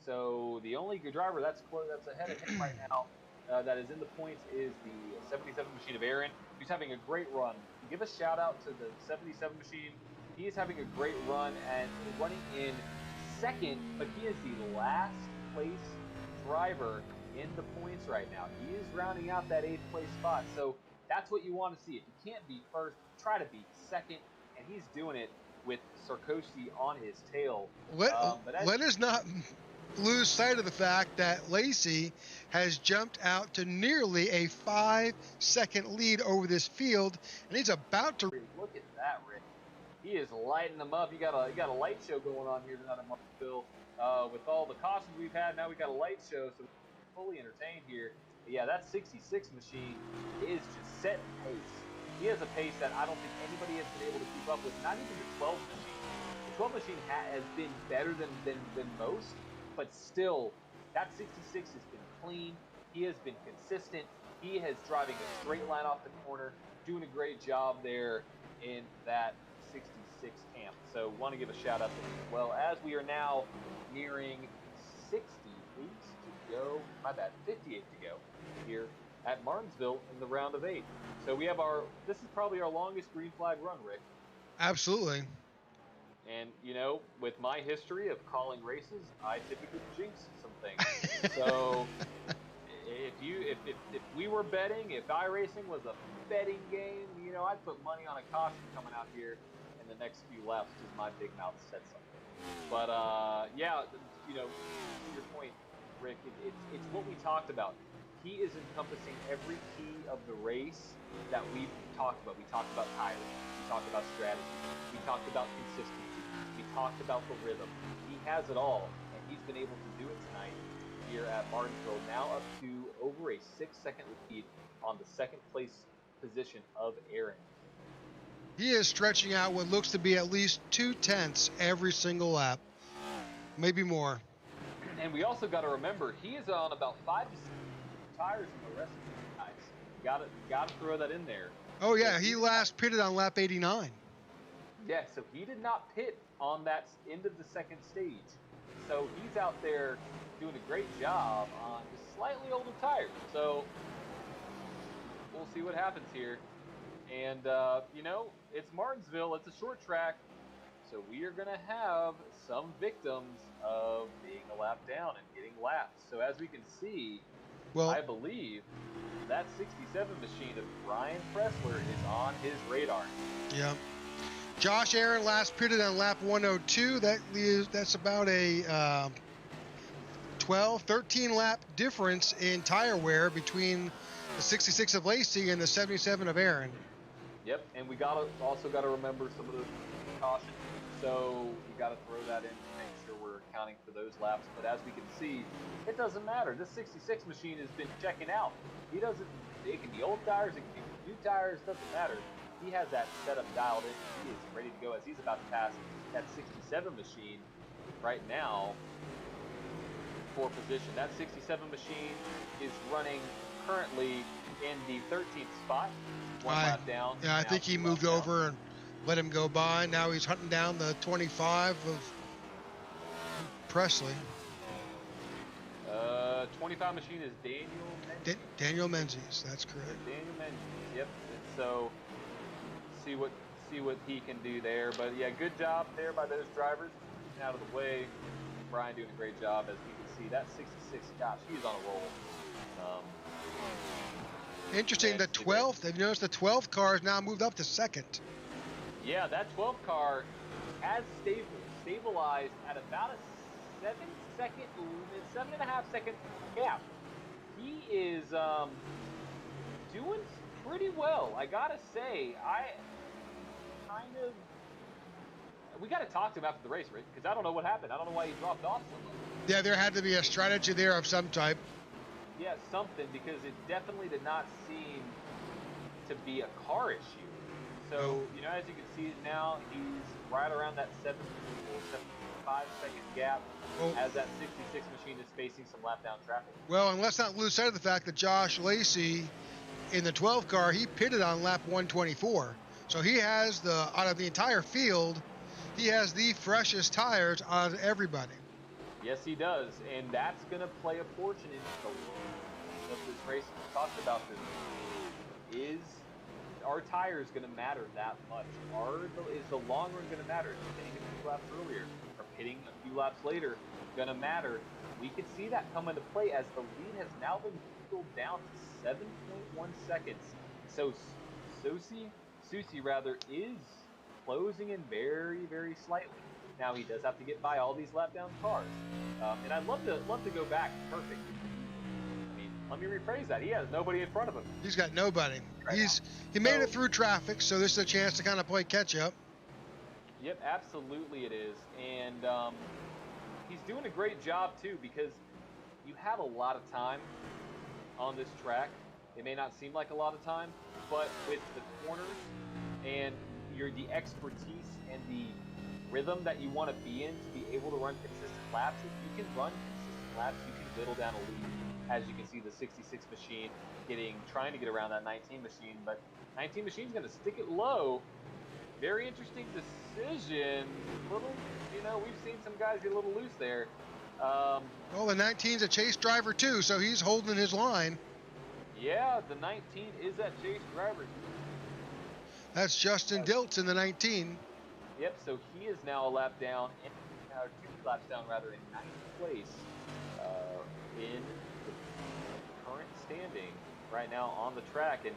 So the only good driver that's ahead of him right now that is in the points is the 77 machine of Aaron, who's having a great run. Give a shout out to the 77 machine. He is having a great run and running in 2nd, but he is the last place driver in the points right now. He is rounding out that 8th place spot. So that's what you want to see. If you can't be 1st, try to be 2nd, and he's doing it with Sarkozy on his tail. Let us not lose sight of the fact that Lacey has jumped out to nearly a 5-second lead over this field, and he's about to... Look at that, Rick. He is lighting them up. You got a light show going on here tonight at Martinsville. With all the cautions we've had, now we got a light show, so we're fully entertained here. But yeah, that 66 machine is just setting pace. He has a pace that I don't think anybody has been able to keep up with, not even the 12 machine. The 12 machine has been better than most, but still, that 66 has been clean. He has been consistent. He is driving a straight line off the corner, doing a great job there in that 66 camp. So want to give a shout out to him as well, as we are now nearing 68 to go. My bad, 58 to go here at Martinsville in the round of 8. So we have this is probably our longest green flag run, Rick. Absolutely. And, you know, with my history of calling races, I typically jinx some things. So if we were betting, if iRacing was a betting game, you know, I'd put money on a caution coming out here in the next few laps because my big mouth said something. But, yeah, you know, to your point, Rick, it's what we talked about. He is encompassing every key of the race that we've talked about. We talked about tires. We talked about strategy. We talked about consistency. We talked about the rhythm. He has it all, and he's been able to do it tonight here at Martinsville, now up to over a 6-second lead on the 2nd place position of Aaron. He is stretching out what looks to be at least 2/10 every single lap, maybe more. And we also got to remember, he is on about 5 to 6 tires in the rest of the guys. Got to throw that in there. Oh yeah, he last pitted on lap 89. Yeah, so he did not pit on that end of the 2nd stage. So he's out there doing a great job on just slightly older tires. So we'll see what happens here. And, you know, it's Martinsville. It's a short track. So we are going to have some victims of being a lap down and getting lapped. So as we can see, well, I believe that 67 machine of Brian Pressler is on his radar. Yeah. Josh Aaron last pitted on lap 102. That's about a 12, 13 lap difference in tire wear between the 66 of Lacey and the 77 of Aaron. Yep, and we also got to remember some of those cautions. So you got to throw that in to make sure we're accounting for those laps. But as we can see, it doesn't matter. This 66 machine has been checking out. He doesn't. It can be old tires, it can be new tires. Doesn't matter. He has that setup dialed in. He is ready to go as he's about to pass that 67 machine right now for position. That 67 machine is running currently in the 13th spot. One lap down. Yeah, I think he moved over and let him go by. Now he's hunting down the 25 of Presley. 25 machine is Daniel Menzies. Daniel Menzies, that's correct. Daniel Menzies, yep. And so see what he can do there. But yeah, good job there by those drivers. Getting out of the way. Brian doing a great job. As we can see, that 66, gosh, he's on a roll. Interesting, the 12th, have you noticed the 12th car has now moved up to second? Yeah, that 12th car has stabilized at about a 7.5 second gap. He is doing pretty well. I gotta say, we gotta talk to him after the race, Rick, because I don't know what happened. I don't know why he dropped off so much. Yeah, there had to be a strategy there of some type. Yeah, something, because it definitely did not seem to be a car issue. So, you know, as you can see now, he's right around that 7.5 second gap as that 66 machine is facing some lap down traffic. Well, and let's not lose sight of the fact that Josh Lacey in the 12 car, he pitted on lap 124. So he has out of the entire field, he has the freshest tires out of everybody. Yes, he does, and that's going to play a portion into what this race talked about. Is our tires going to matter that much? Is the long run going to matter? Pitting a few laps earlier or pitting a few laps later going to matter? We could see that come into play as the lead has now been pulled down to 7.1 seconds. So Susie is closing in very, very slightly. Now he does have to get by all these lap down cars, and I'd love to go back perfect. I mean, let me rephrase that. He has nobody in front of him. He's got nobody. Right he made it through traffic, so this is a chance to kind of play catch up. Yep, absolutely it is, and he's doing a great job too, because you have a lot of time on this track. It may not seem like a lot of time, but with the corners and the expertise and the rhythm that you want to be in to be able to run consistent laps, if you can run consistent laps, you can whittle down a lead. As you can see, the 66 machine trying to get around that 19 machine, but 19 machine's going to stick it low. Very interesting decision. We've seen some guys get a little loose there. Well, the 19's a chase driver too, so he's holding his line. Yeah, the 19 is that chase driver. That's Justin Diltz in the 19. Yep, so he is now a lap down, or 2 laps down rather, in 9th place in the current standing right now on the track. And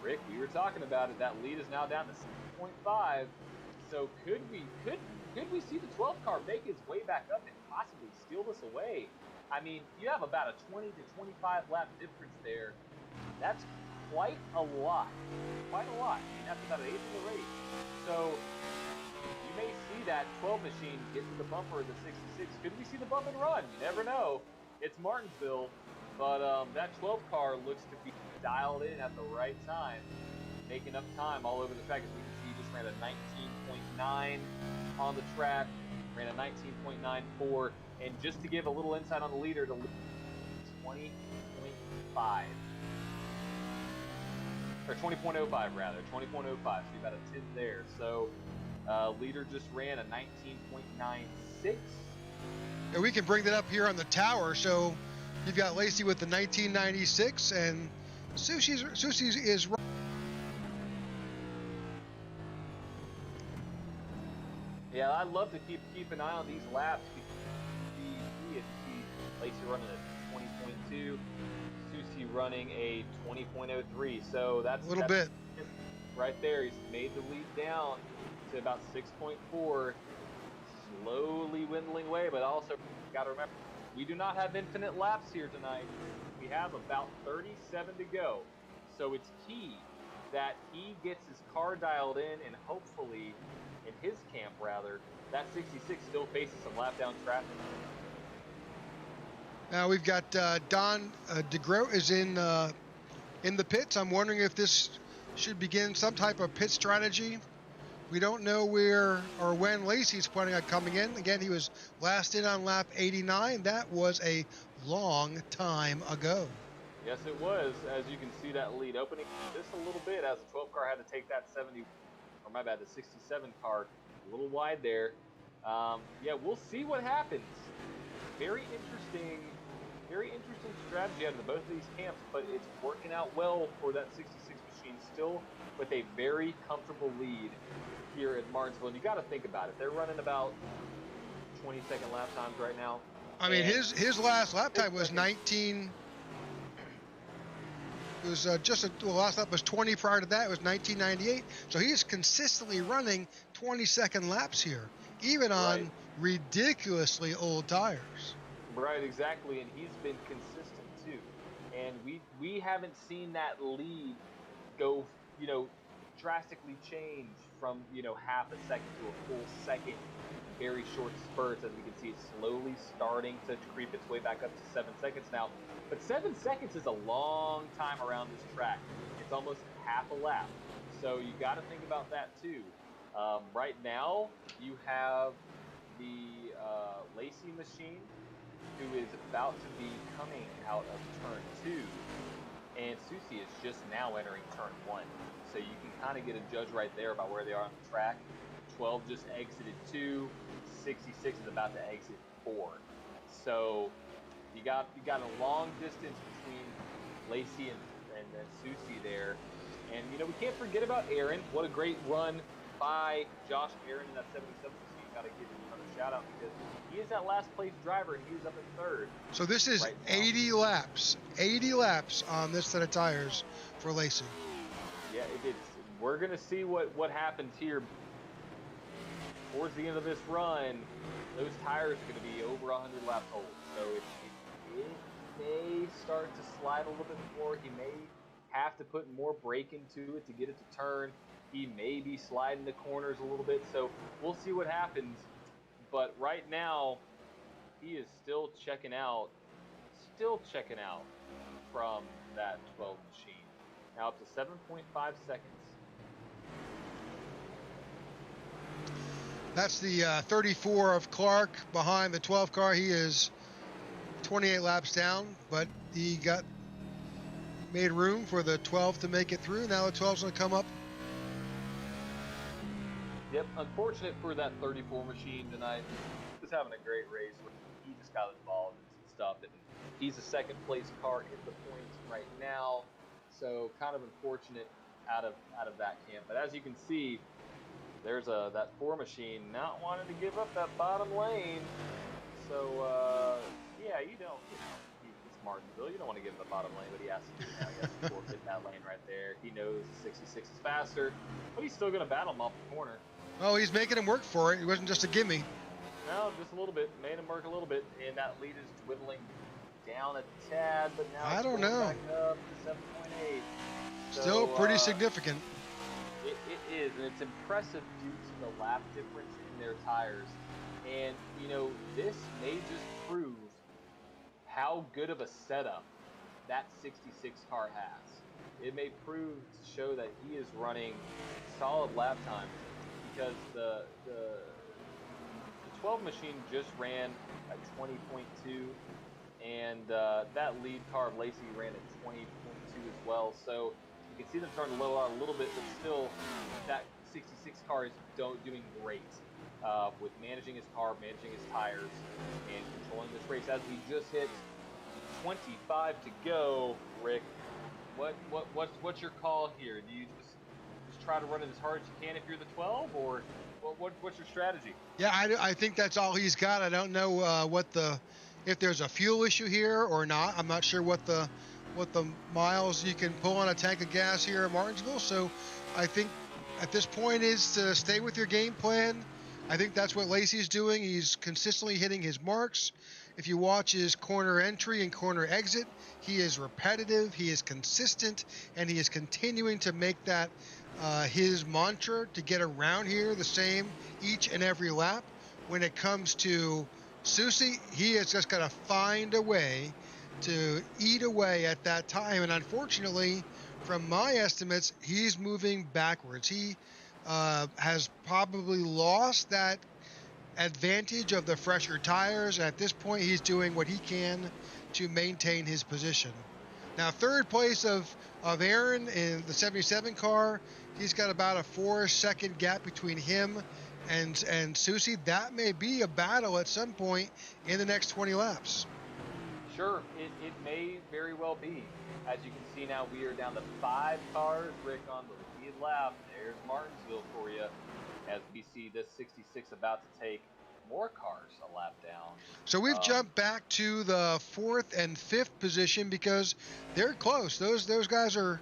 Rick, we were talking about it. That lead is now down to 6.5. So could we see the 12 car make his way back up and possibly steal this away? I mean, you have about a 20 to 25 lap difference there. That's quite a lot. I mean, that's about an eighth of the race. So you may see that 12 machine get to the bumper of the 66. Could we see the bump and run? You never know. It's Martinsville, but that 12 car looks to be dialed in at the right time, making up time all over the track. As we can see, he just ran a 19.9 on the track, ran a 19.94, and just to give a little insight on the leader, the leader is 20.5. Or 20.05 rather, 20.05, so you got a 10 there. So leader just ran a 19.96. And we can bring that up here on the tower. So you've got Lacey with the 1996, and Susie's is right. Yeah, I'd love to keep an eye on these laps because you see Lacey running a 20.2. Susie running a 20.03, so that's a little bit right there. He's made the lead down to about 6.4, slowly dwindling away. But also, got to remember, we do not have infinite laps here tonight. We have about 37 to go. So it's key that he gets his car dialed in, and hopefully, in his camp rather, that 66 still faces some lap down traffic. Now we've got Don DeGroat is in the pits. I'm wondering if this should begin some type of pit strategy. We don't know where or when Lacey's planning on coming in. Again, he was last in on lap 89. That was a long time ago. Yes, it was. As you can see, that lead opening just a little bit as the 12 car had to take that 70, or my bad, the 67 car a little wide there. Yeah, we'll see what happens. Very interesting strategy out of both of these camps, but it's working out well for that 66 machine still with a very comfortable lead here at Martinsville. And you got to think about it. They're running about 20-second lap times right now. I mean, his last lap time was 19. It was the last lap was 20. Prior to that, it was 1998. So he's consistently running 20-second laps here, even on ridiculously old tires. Right, exactly, and he's been consistent too. And we haven't seen that lead go, drastically change from, half a second to a full second, very short spurts. As we can see, it's slowly starting to creep its way back up to 7 seconds now. But 7 seconds is a long time around this track. It's almost half a lap. So you got to think about that too. Right now, you have the Lacey machine, who is about to be coming out of turn 2, and Susie is just now entering turn 1. So you can kind of get a judge right there about where they are on the track. 12 just exited 2, 66 is about to exit 4. So you got a long distance between Lacey and Susie there. And we can't forget about Aaron. What a great run by Josh Aaron in that 77 machine. Got to give him another shout out because he is that last place driver and he's up in third. So this is 80 laps on this set of tires for Lacey. Yeah, we're gonna see what happens here towards the end of this run. Those tires are gonna be over 100 laps old, so it may start to slide a little bit more. He may have to put more brake into it to get it to turn. He may be sliding the corners a little bit, so we'll see what happens. But right now, he is still checking out from that 12 machine. Now up to 7.5 seconds. That's the 34 of Clark behind the 12 car. He is 28 laps down, but he made room for the 12 to make it through. Now the 12's going to come up. Yep, unfortunate for that 34 machine tonight. He was having a great race. He just got involved in some stuff, and he's a second place car in the points right now. So kind of unfortunate out of that camp. But as you can see, there's that 4 machine not wanting to give up that bottom lane. So yeah, it's Martinsville. You don't want to give him the bottom lane, but he has to do it now. He has to forfeit that lane right there. He knows the 66 is faster, but he's still going to battle him off the corner. Oh, he's making him work for it. It wasn't just a gimme. No, just a little bit. Made him work a little bit, and that lead is dwindling down a tad, but now I it's don't going know. back up to 7.8. Still pretty significant. It is, and it's impressive due to the lap difference in their tires. And, this may just prove how good of a setup that 66 car has. It may prove to show that he is running solid lap times because the 12 machine just ran at 20.2, and that lead car of Lacey ran at 20.2 as well. So you can see them starting to low out a little bit, but still that 66 car is doing great with managing his car, managing his tires, and controlling this race. As we just hit 25 to go, Rick, what's your call here? Do you just try to run it as hard as you can if you're the 12, or what's your strategy? Yeah, I think that's all he's got. I don't know if there's a fuel issue here or not. I'm not sure what the miles you can pull on a tank of gas here at Martinsville. So I think at this point is to stay with your game plan. I think that's what Lacey's doing. He's consistently hitting his marks. If you watch his corner entry and corner exit, he is repetitive, he is consistent, and he is continuing to make that his mantra to get around here the same each and every lap. When it comes to Susie, he has just got to find a way to eat away at that time. And unfortunately, from my estimates, he's moving backwards. He has probably lost that advantage of the fresher tires. At this point, he's doing what he can to maintain his position. Now, third place of Aaron in the 77 car, he's got about a 4-second gap between him and Susie. That may be a battle at some point in the next 20 laps. Sure, it may very well be. As you can see now, we are down to 5 cars. Rick on the lead lap. There's Martinsville for you. As we see this 66 about to take more cars a lap down. So we've jumped back to the 4th and 5th position because they're close. Those guys are,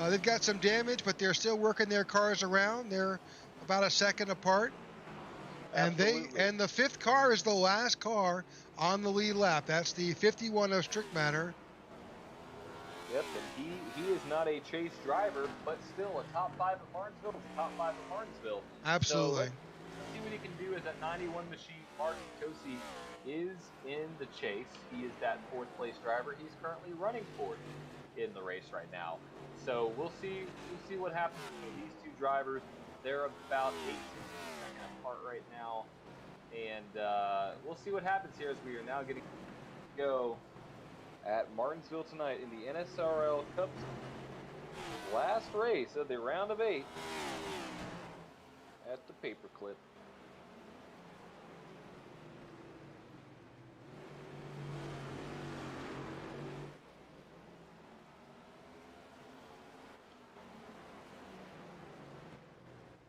they've got some damage, but they're still working their cars around. They're about a second apart. Absolutely. And the 5th car is the last car on the lead lap. That's the 51 of Strict Matter. Yep, and he is not a chase driver, but still a top 5 at Martinsville is a top 5 at Martinsville. Absolutely. So let's see what he can do as that 91 machine. Mark Tosi is in the chase. He is that 4th place driver. He's currently running 4th in the race right now. So we'll see what happens between these 2 drivers. They're about 18 seconds apart right now. And we'll see what happens here as we are now getting to go at Martinsville tonight in the NSRL Cup last race of the round of 8 at the paperclip.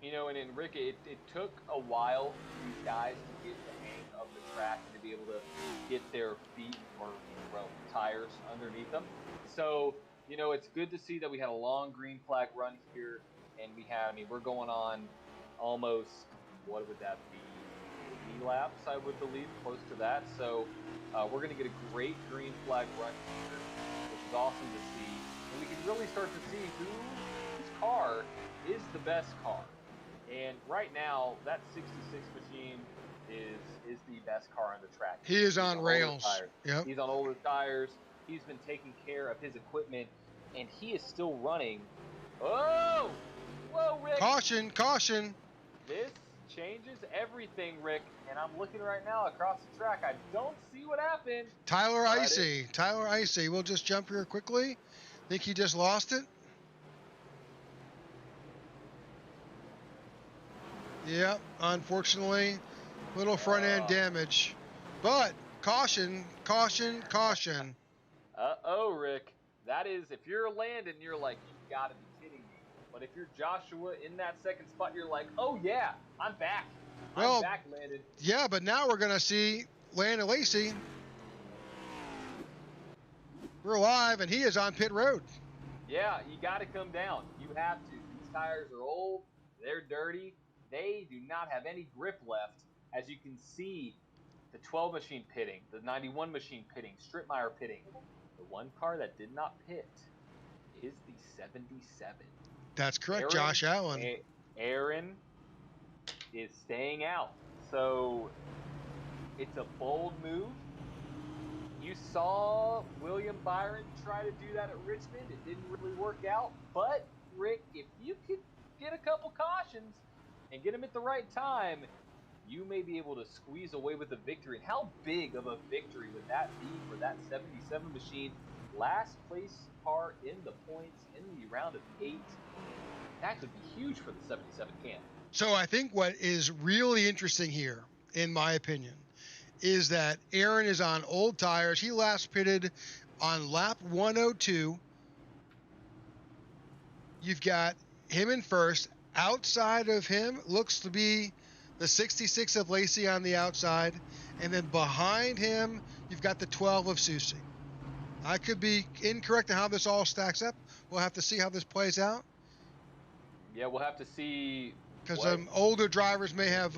You know, and in Rick, it took a while for these guys to get the hang of the track and to be able to get their feet or, well, tires underneath them. So, you know, it's good to see that we had a long green flag run here, and we're going on almost, what would that be, 80 laps, I would believe, close to that. So we're going to get a great green flag run here, which is awesome to see. And we can really start to see whose car is the best car. And right now, that 66 machine is the best car on the track. He is on rails. Yep. He's on older tires. He's been taking care of his equipment, and he is still running. Oh! Whoa, Rick! Caution, caution! This changes everything, Rick. And I'm looking right now across the track. I don't see what happened. Tyler Icy. We'll just jump here quickly. Think he just lost it? Yep, unfortunately, little front end damage. But caution, caution, caution. Uh-oh, Rick. That is, if you're Landon, you're like, you gotta be kidding me. But if you're Joshua in that second spot, you're like, oh yeah, I'm back. I'm back, Landon. Yeah, but now we're gonna see Landon Lacey. We're live, and he is on pit road. Yeah, you gotta come down. You have to. These tires are old. They're dirty. They do not have any grip left. As you can see, the 12 machine pitting, the 91 machine pitting, Strittmeyer pitting. The one car that did not pit is the 77. That's correct, Josh Allen. Aaron is staying out. So it's a bold move. You saw William Byron try to do that at Richmond. It didn't really work out. But, Rick, if you could get a couple cautions and get him at the right time, you may be able to squeeze away with a victory. And how big of a victory would that be for that 77 machine? Last place car in the points in the round of 8. That could be huge for the 77 can. So I think what is really interesting here, in my opinion, is that Aaron is on old tires. He last pitted on lap 102. You've got him in first. Outside of him looks to be the 66 of Lacey on the outside. And then behind him, you've got the 12 of Susie. I could be incorrect on how this all stacks up. We'll have to see how this plays out. Yeah, we'll have to see. Because What? older drivers may have,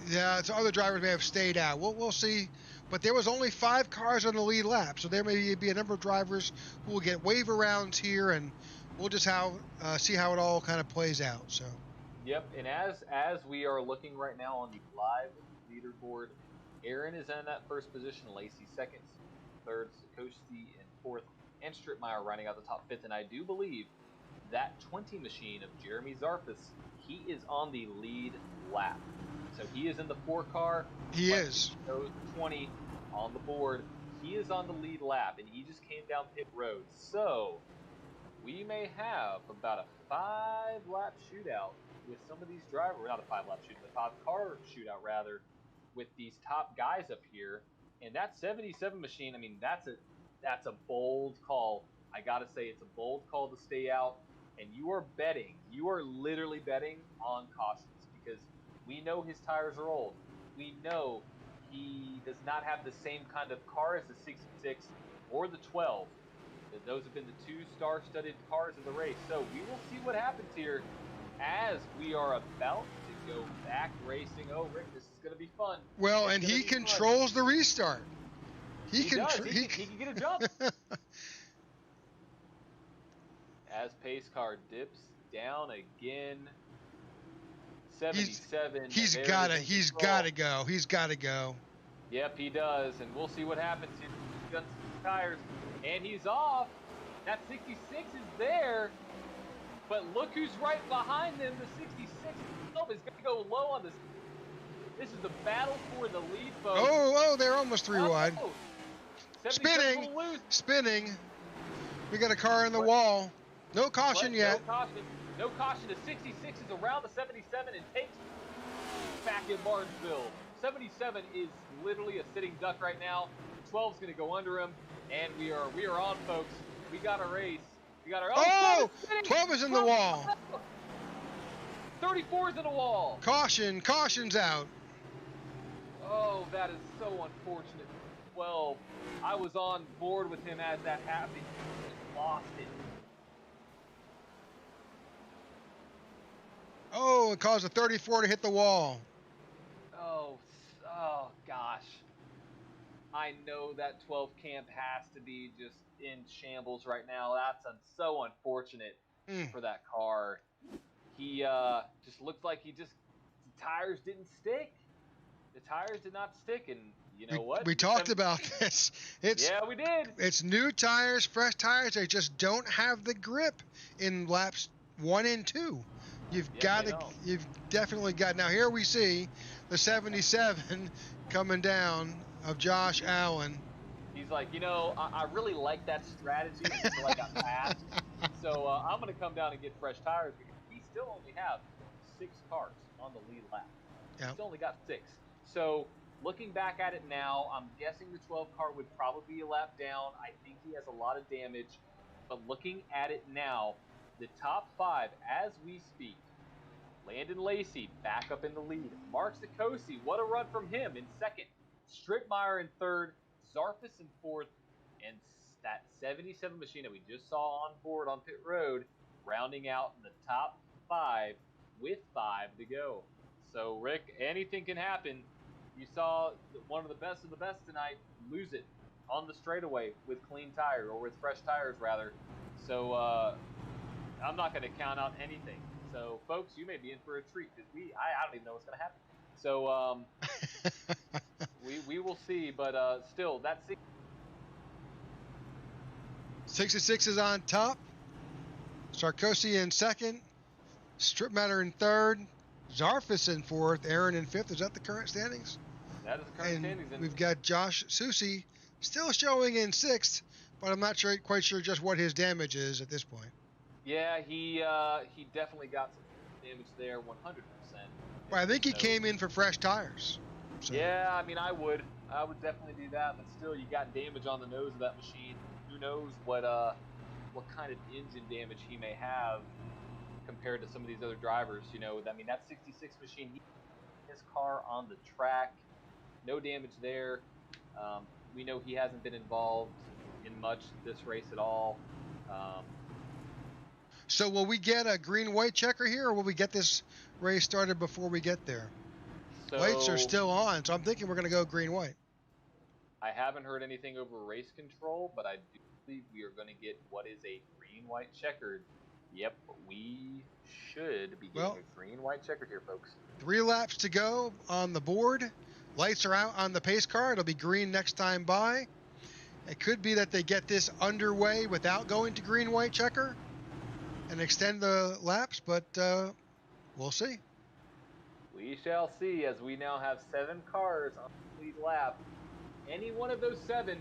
yeah, so other drivers may have stayed out. We'll see. But there was only 5 cars on the lead lap, so there may be a number of drivers who will get wave arounds here, and we'll just see how it all kind of plays out. So. Yep, and as we are looking right now on the live leaderboard, Aaron is in that first position, Lacey second, third, Sikoshi in fourth, and Stripmeyer running out the top fifth. And I do believe that 20 machine of Jeremy Zarfus, he is on the lead lap. So he is in the 4 car. He is. Shows 20 on the board. He is on the lead lap, and he just came down pit road. So we may have about a 5-lap shootout with some of these drivers, not a 5-lap shootout, a 5-car shootout rather, with these top guys up here. And that 77 machine, I mean, that's a bold call. I gotta say, it's a bold call to stay out. And you are literally betting on cautions, because we know his tires are old. We know he does not have the same kind of car as the 66 or the 12. Those have been the 2 star-studded cars of the race. So we will see what happens here as we are about to go back racing. Oh, Rick, this is going to be fun. Well, and he controls the restart. He can get a jump. As pace car dips down again. 77. He's gotta go. Yep, he does, and we'll see what happens. He's got some tires, and he's off. That 66 is there, but look who's right behind them. The 66 itself is going to go low on this. This is the battle for the lead, folks. Oh, they're almost 3 wide. Spinning. We got a car in the wall. No caution yet. No caution. The 66 is around the 77 and takes back in Martinsville. 77 is literally a sitting duck right now. 12 is going to go under him, and we are on, folks. We got a race. We got our 12 is in the wall. 34 is in the wall. Caution's out. Oh, that is so unfortunate. 12. I was on board with him as that happened. He lost it. Oh, it caused a 34 to hit the wall. Oh gosh. I know that 12 camp has to be just in shambles right now. That's so unfortunate for that car. He just looked like the tires didn't stick. The tires did not stick, and you know what? We talked about this. Yeah, we did. It's new tires, fresh tires. They just don't have the grip in laps 1 and 2. You've definitely got. Now here we see the 77 coming down of Josh Allen. He's like, I really like that strategy until I got passed. So I'm going to come down and get fresh tires, because we still only have 6 cars on the lead lap. Yep. He's only got 6. So looking back at it now, I'm guessing the 12 car would probably be a lap down. I think he has a lot of damage. But looking at it now, the top 5 as we speak: Landon Lacey back up in the lead. Mark Sikoshi, what a run from him, in second. Stripmeyer in third. Zarfus in fourth. And that 77 machine that we just saw on board on pit road, rounding out in the top 5 with 5 to go. So, Rick, anything can happen. You saw one of the best tonight lose it on the straightaway with clean tire, or with fresh tires rather. So I'm not going to count out anything. So, folks, you may be in for a treat, because I don't even know what's going to happen. So we will see, but still, that's 66 is on top. Sarkozy in second. Stripmatter in third. Zarfus in fourth. Aaron in fifth. Is that the current standings? That is the current standings. And we've got Josh Susi still showing in sixth, but I'm not quite sure just what his damage is at this point. Yeah, he definitely got some damage there, 100%. Well, I think he came in for fresh tires. So. Yeah, I mean, I would definitely do that, but still, you got damage on the nose of that machine. Who knows what kind of engine damage he may have compared to some of these other drivers. I mean, that 66 machine, his car on the track, no damage there. We know he hasn't been involved in much this race at all. So will we get a green-white checker here, or will we get this race started before we get there? So Lights are still on, so I'm thinking we're going to go green-white. I haven't heard anything over race control, but I do believe we are going to get what is a green-white checkered. Yep, we should be getting a green-white checkered here, folks. 3 laps to go on the board. Lights are out on the pace car. It'll be green next time by. It could be that they get this underway without going to green-white checker and extend the laps, but we'll see. We shall see, as we now have 7 cars on the lead lap. Any one of those 7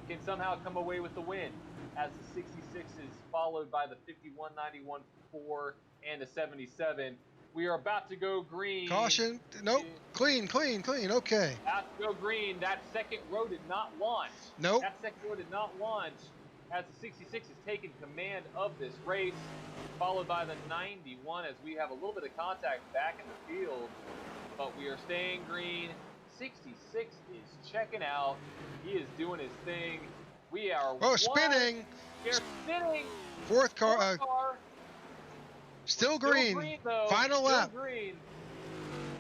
can somehow come away with the win, as the 66 is followed by the 51, 91, 4, and the 77. We are about to go green. Caution. Nope. Clean. Okay. About to go green. That second row did not launch. Nope. That second row did not launch, as the 66 has taken command of this race, followed by the 91, as we have a little bit of contact back in the field, but we are staying green. 66 is checking out. He is doing his thing. We are spinning. They're spinning. Fourth car. Still green. Though. Final lap. Green.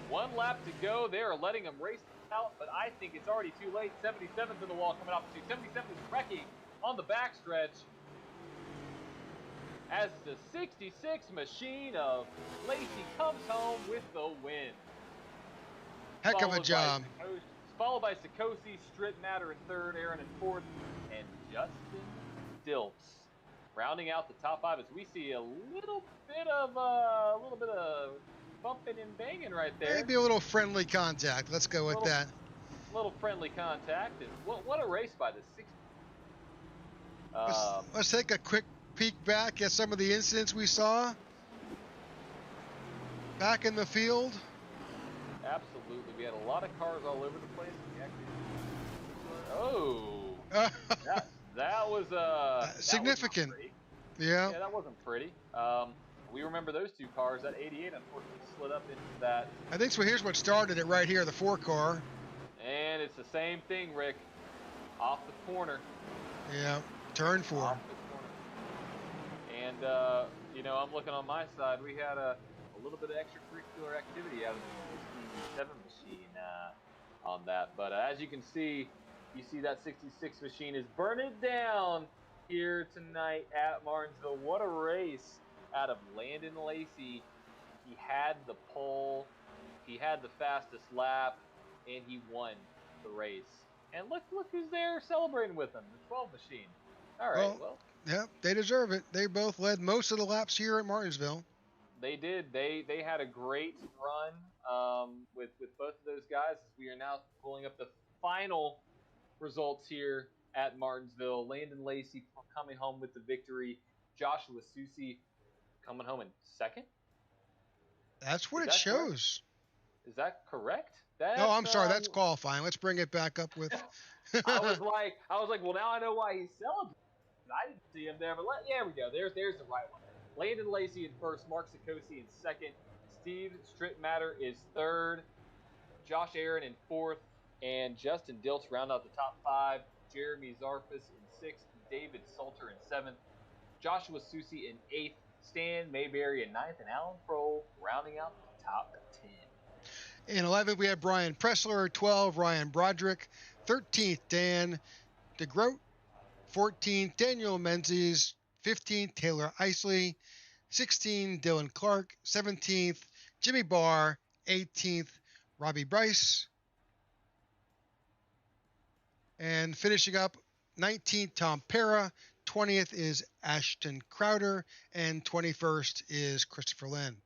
1 lap to go. They are letting him race out, but I think it's already too late. 77 to the wall coming off the 77 is wrecking on the backstretch, as the 66 machine of Lacey comes home with the win. Heck of a job. Followed by Sikosi, Strittmatter in 3rd, Aaron in 4th, and Justin Diltz rounding out the top 5, as we see a little bit of bumping and banging right there. Maybe a little friendly contact. Let's go with that. Little friendly contact, and what a race by the 60. Let's take a quick peek back at some of the incidents we saw back in the field. Absolutely. We had a lot of cars all over the place. That was significant. Yeah, that wasn't pretty. We remember those 2 cars. That 88 unfortunately slid up into that. I think so. Here's what started it right here, the 4 car. And it's the same thing, Rick. Off the corner. Yeah, turn 4. Off the corner. And, I'm looking on my side. We had a little bit of extracurricular activity out of the 67 machine on that. But as you can see, that 66 machine is burning down here tonight at Martinsville. What a race out of Landon Lacey. He had the pole, he had the fastest lap, and he won the race. And look who's there celebrating with him, the 12 machine. All right, well. Yeah, they deserve it. They both led most of the laps here at Martinsville. They did. They had a great run with both of those guys, as we are now pulling up the final results here at Martinsville. Landon Lacey coming home with the victory. Joshua Susi coming home in 2nd. That's what it shows. Correct? Is that correct? No, I'm sorry. That's qualifying. Let's bring it back up with. I was like, well, now I know why he's celebrating. I didn't see him there, but there we go. There's the right one. Landon Lacey in 1st, Mark Sikosi in 2nd, Steve Strittmatter is 3rd, Josh Aaron in 4th, and Justin Diltz round out the top 5. Jeremy Zarfus in 6th, David Salter in 7th, Joshua Susi in 8th, Stan Mayberry in 9th, and Alan Prohl rounding out the top 10. In 11th, we have Brian Pressler. 12, Ryan Broderick. 13th, Dan DeGroat. 14th, Daniel Menzies. 15th, Taylor Isley. 16th, Dylan Clark. 17th, Jimmy Barr. 18th, Robbie Bryce. And finishing up, 19th, Tom Pera. 20th is Ashton Crowder. And 21st is Christopher Lynn.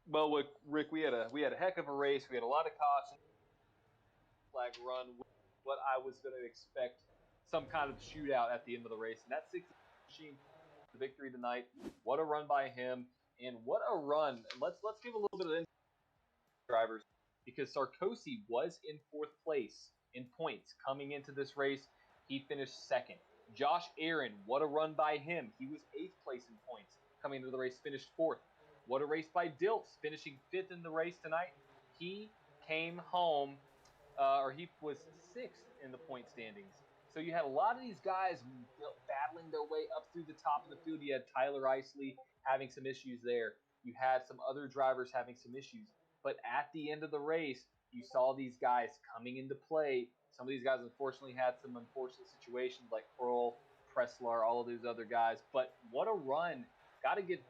Well, Rick, we had a heck of a race. We had a lot of caution. Flag run. What I was going to expect, some kind of shootout at the end of the race. And that 60 machine, the victory tonight. What a run by him, and what a run. Let's give a little bit of drivers, because Sarkozy was in 4th place in points coming into this race. He finished 2nd. Josh Aaron, what a run by him. He was 8th place in points coming into the race, finished 4th. What a race by Diltz, finishing 5th in the race tonight. He came home, he was 6th in the point standings. So you had a lot of these guys battling their way up through the top of the field. You had Tyler Isley having some issues there. You had some other drivers having some issues. But at the end of the race, you saw these guys coming into play. Some of these guys unfortunately had some unfortunate situations like Kroll, Pressler, all of those other guys. But what a run. Got to get,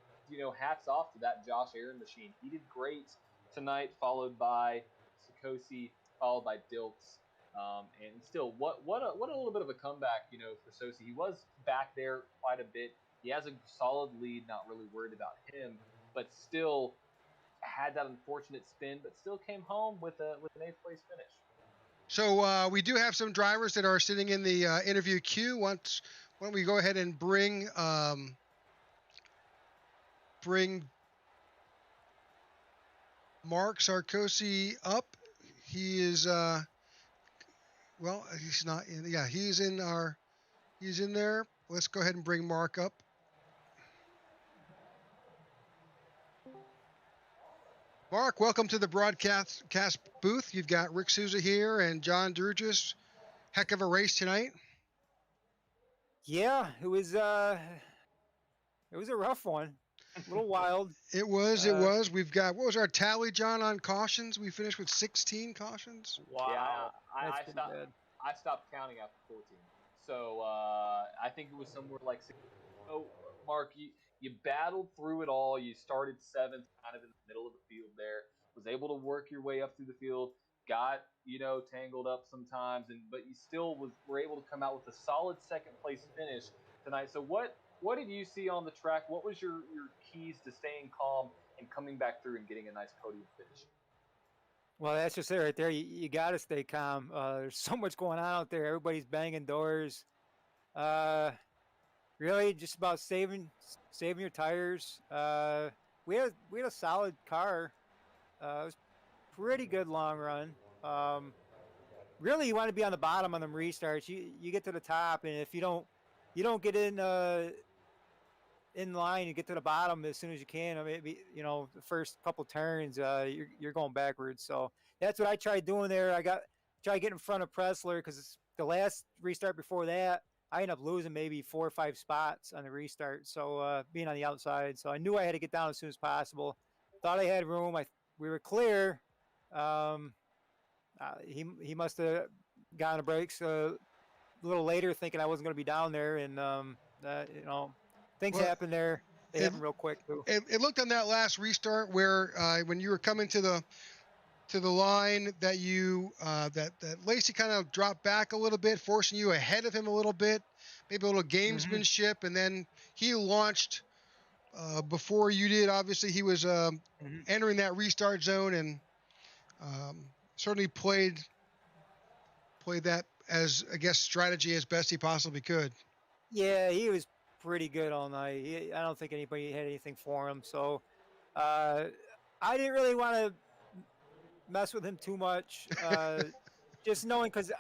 hats off to that Josh Aaron machine. He did great tonight, followed by Sikosi, followed by Dilks. And still, what a little bit of a comeback, for Sosi. He was back there quite a bit. He has a solid lead, not really worried about him, but still had that unfortunate spin, but still came home with an 8th place finish. So we do have some drivers that are sitting in the interview queue. Why don't we go ahead and bring Mark Sarkozy up. He is he's not in. Yeah, he's in there. Let's go ahead and bring Mark up. Mark, welcome to the broadcast booth. You've got Rick Souza here and John Durgis. Heck of a race tonight. Yeah, it was a rough one. A little wild. It was. We've got, what was our tally, John, on cautions? We finished with 16 cautions. Wow. Yeah, I stopped counting after 14. So I think it was somewhere like 6. Oh, Mark, you battled through it all. You started 7th, kind of in the middle of the field there. Was able to work your way up through the field. Got tangled up sometimes, but you still were able to come out with a solid 2nd place finish tonight. So what did you see on the track? What was your keys to staying calm and coming back through and getting a nice podium finish? Well, that's just it right there. You got to stay calm. There's so much going on out there. Everybody's banging doors. Really, just about saving your tires. We had a solid car. It was pretty good long run. Really, you want to be on the bottom on them restarts. You get to the top, and if you don't get in line, you get to the bottom as soon as you can. I mean, the first couple turns, you're going backwards. So that's what I tried doing there. I tried getting in front of Pressler because the last restart before that, I ended up losing maybe 4 or 5 spots on the restart. So being on the outside, so I knew I had to get down as soon as possible. Thought I had room. We were clear. He must have gotten the brakes a little later, thinking I wasn't going to be down there, and things happen there. They happen real quick too. It looked on that last restart where when you were coming to the line that you that Lacey kind of dropped back a little bit, forcing you ahead of him a little bit, maybe a little gamesmanship, and then he launched before you did. Obviously, he was entering that restart zone and certainly played that as, I guess, strategy as best he possibly could. Yeah, he was pretty good all night. I don't think anybody had anything for him, so I didn't really want to mess with him too much. Just knowing, because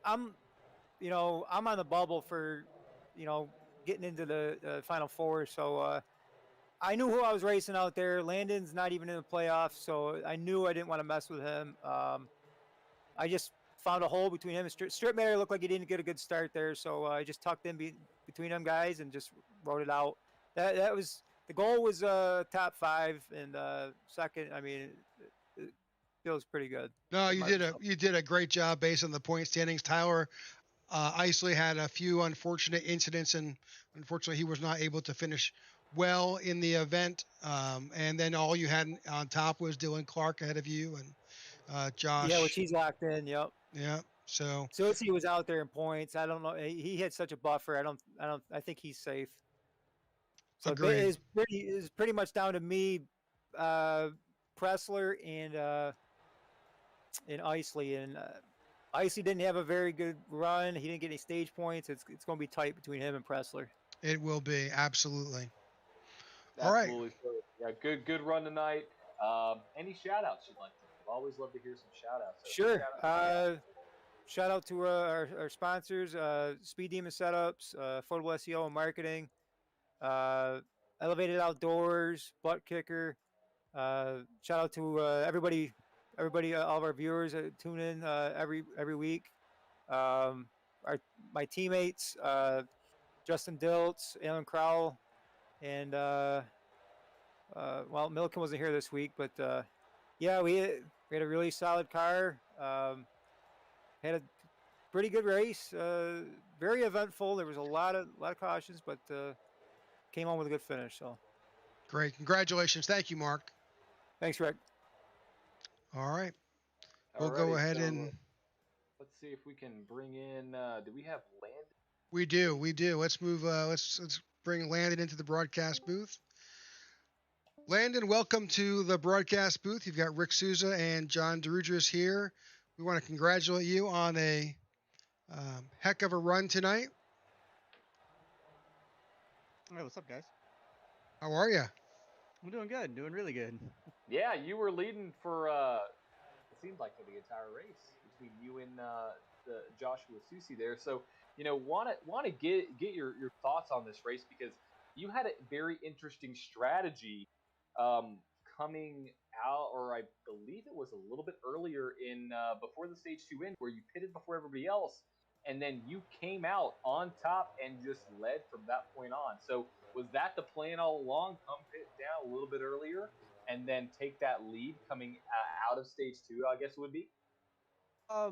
I'm on the bubble for getting into the Final Four, so I knew who I was racing out there. Landon's not even in the playoffs, so I knew I didn't want to mess with him. I just found a hole between him and Stripmatter. Looked like he didn't get a good start there, so I just tucked in between them guys and just rode it out. That was the goal. Was top 5 and second. I mean, it feels pretty good. No, you did a great job based on the point standings. Tyler Isley had a few unfortunate incidents, and unfortunately he was not able to finish well in the event. And then all you had on top was Dylan Clark ahead of you and Josh. Yeah, which he's locked in. Yep. Yeah. So he was out there in points. I don't know. He had such a buffer. I think he's safe. So it's pretty much down to me, Pressler and Isley. And Isley didn't have a very good run. He didn't get any stage points. It's going to be tight between him and Pressler. It will be, absolutely. All right. Yeah, good run tonight. Any shout outs you'd like to? I've always love to hear some shout outs. Sure. Shout out to our sponsors, Speed Demon Setups, Affordable SEO and Marketing, Elevated Outdoors, Butt Kicker. Shout out to everybody, all of our viewers that tune in every week. my teammates, Justin Diltz, Alan Crowell, and well, Milliken wasn't here this week, but yeah, we had a really solid car. Had a pretty good race. Very eventful. There was a lot of cautions, but came on with a good finish. So Great. Congratulations. Thank you, Mark. thanks, Rick. All right. We'll go Alrighty, ahead so and let's see if we can bring in. Do we have Landon? we do. Let's move. Let's bring Landon into the broadcast booth. Landon, welcome to the broadcast booth. You've got Rick Souza and John DeRudris here. We want to congratulate you on a heck of a run tonight. Hey, what's up, guys? How are you? I'm doing good. Doing really good. Yeah, you were leading for. It seemed like for the entire race between you and the Joshua Susi there. So want to get your thoughts on this race because you had a very interesting strategy coming out, or I believe it was a little bit earlier in before the stage 2 end, where you pitted before everybody else, and then you came out on top and just led from that point on. So was that the plan all along? Come pit down a little bit earlier and then take that lead coming out of stage 2, I guess it would be. I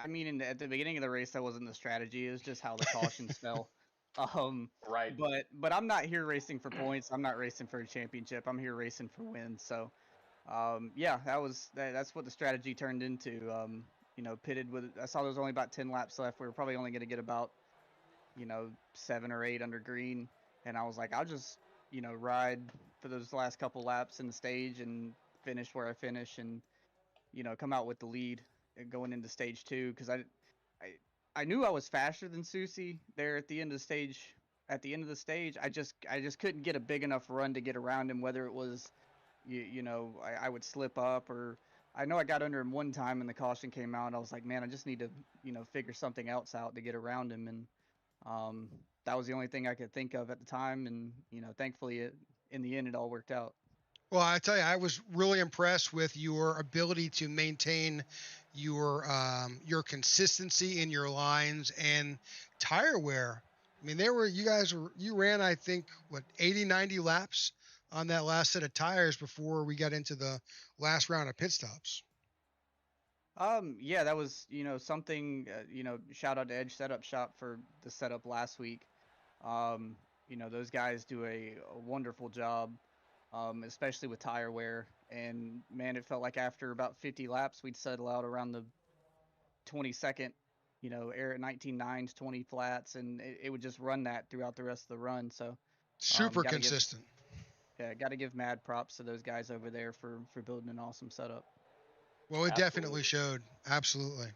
mean, at the beginning of the race, that wasn't the strategy. It was just how the cautions fell. Right. But I'm not here racing for points. I'm not racing for a championship. I'm here racing for wins. So, yeah, that's what the strategy turned into. Pitted with. I saw there was only about 10 laps left. We were probably only going to get about 7 or 8 under green, and I was like, I'll just ride for those last couple laps in the stage and finish where I finish, and come out with the lead going into stage 2, because I knew I was faster than Susi there at the end of the stage. At the end of the stage, I just couldn't get a big enough run to get around him. Whether it was I would slip up, or I know I got under him one time and the caution came out. I was like, man, I just need to figure something else out to get around him, and that was the only thing I could think of at the time, and thankfully in the end it all worked out. Well, I tell you, I was really impressed with your ability to maintain your consistency in your lines and tire wear. I mean, you ran, I think, 80, 90 laps on that last set of tires before we got into the last round of pit stops. Yeah, that was, something, shout out to Edge Setup Shop for the setup last week. Those guys do a wonderful job, especially with tire wear. And man, it felt like after about 50 laps, we'd settle out around the 22nd, air at 19.9s, 20 flats, and it would just run that throughout the rest of the run. So Super consistent. Got to give mad props to those guys over there for building an awesome setup. Well, it definitely showed. Absolutely.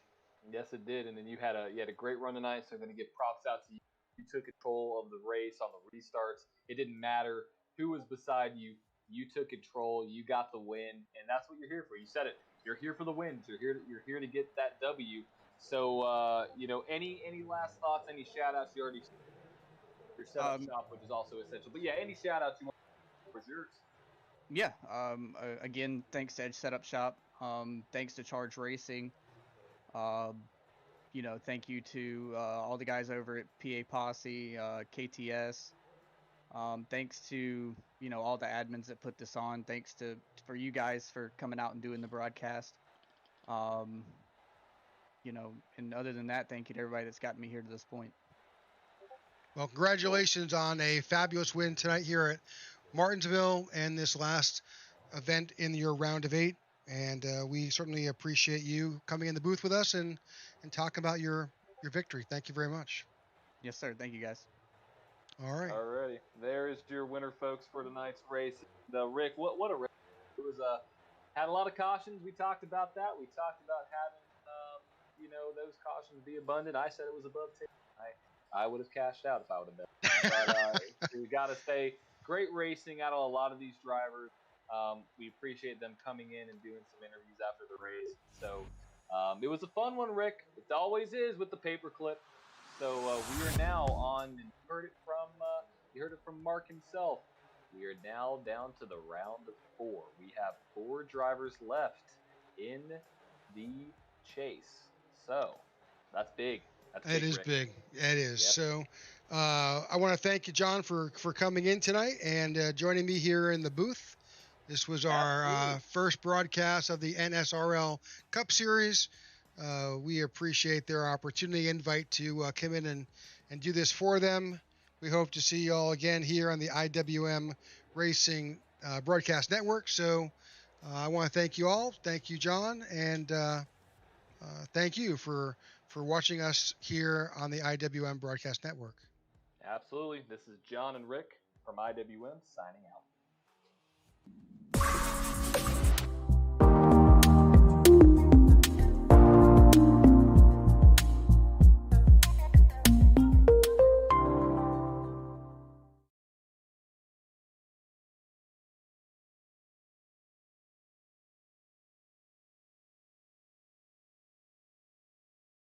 Yes, it did. And then you had a great run tonight. So I'm going to give props out to you. You took control of the race on the restarts. It didn't matter who was beside you. You took control. You got the win, and that's what you're here for. You said it. You're here for the wins. You're here to get that W. So any last thoughts? Any shout outs? You already your setup shop, which is also essential. But yeah, any shout outs you want was yours. Yeah. Again, thanks to Edge Setup Shop. Thanks to Charge Racing. Thank you to all the guys over at PA Posse, KTS. Thanks to all the admins that put this on. Thanks for you guys for coming out and doing the broadcast. And other than that, thank you to everybody that's gotten me here to this point. Well, congratulations on a fabulous win tonight here at Martinsville and this last event in your round of 8. And we certainly appreciate you coming in the booth with us and talking about your victory. Thank you very much. Yes, sir. Thank you, guys. All right. Alrighty. There is your winner, folks, for tonight's race. Rick, what a race. It was had a lot of cautions. We talked about that. We talked about having those cautions be abundant. I said it was above 10. I would have cashed out if I would have bet. But we got to stay. Great racing out of a lot of these drivers. We appreciate them coming in and doing some interviews after the race. So it was a fun one, Rick. It always is with the paperclip. So we are now on. You heard it from Mark himself. We are now down to the round of 4. We have 4 drivers left in the chase. So that's big. That's It big, is Rick. big. It is. Yep. So I want to thank you, John, for coming in tonight and joining me here in the booth. This was our Absolutely. first broadcast of the NSRL Cup Series. We appreciate their opportunity invite to come in and do this for them. We hope to see you all again here on the IWM Racing Broadcast Network. So I want to thank you all. Thank you, John, and thank you for watching us here on the IWM Broadcast Network. Absolutely. This is John and Rick from IWM signing out.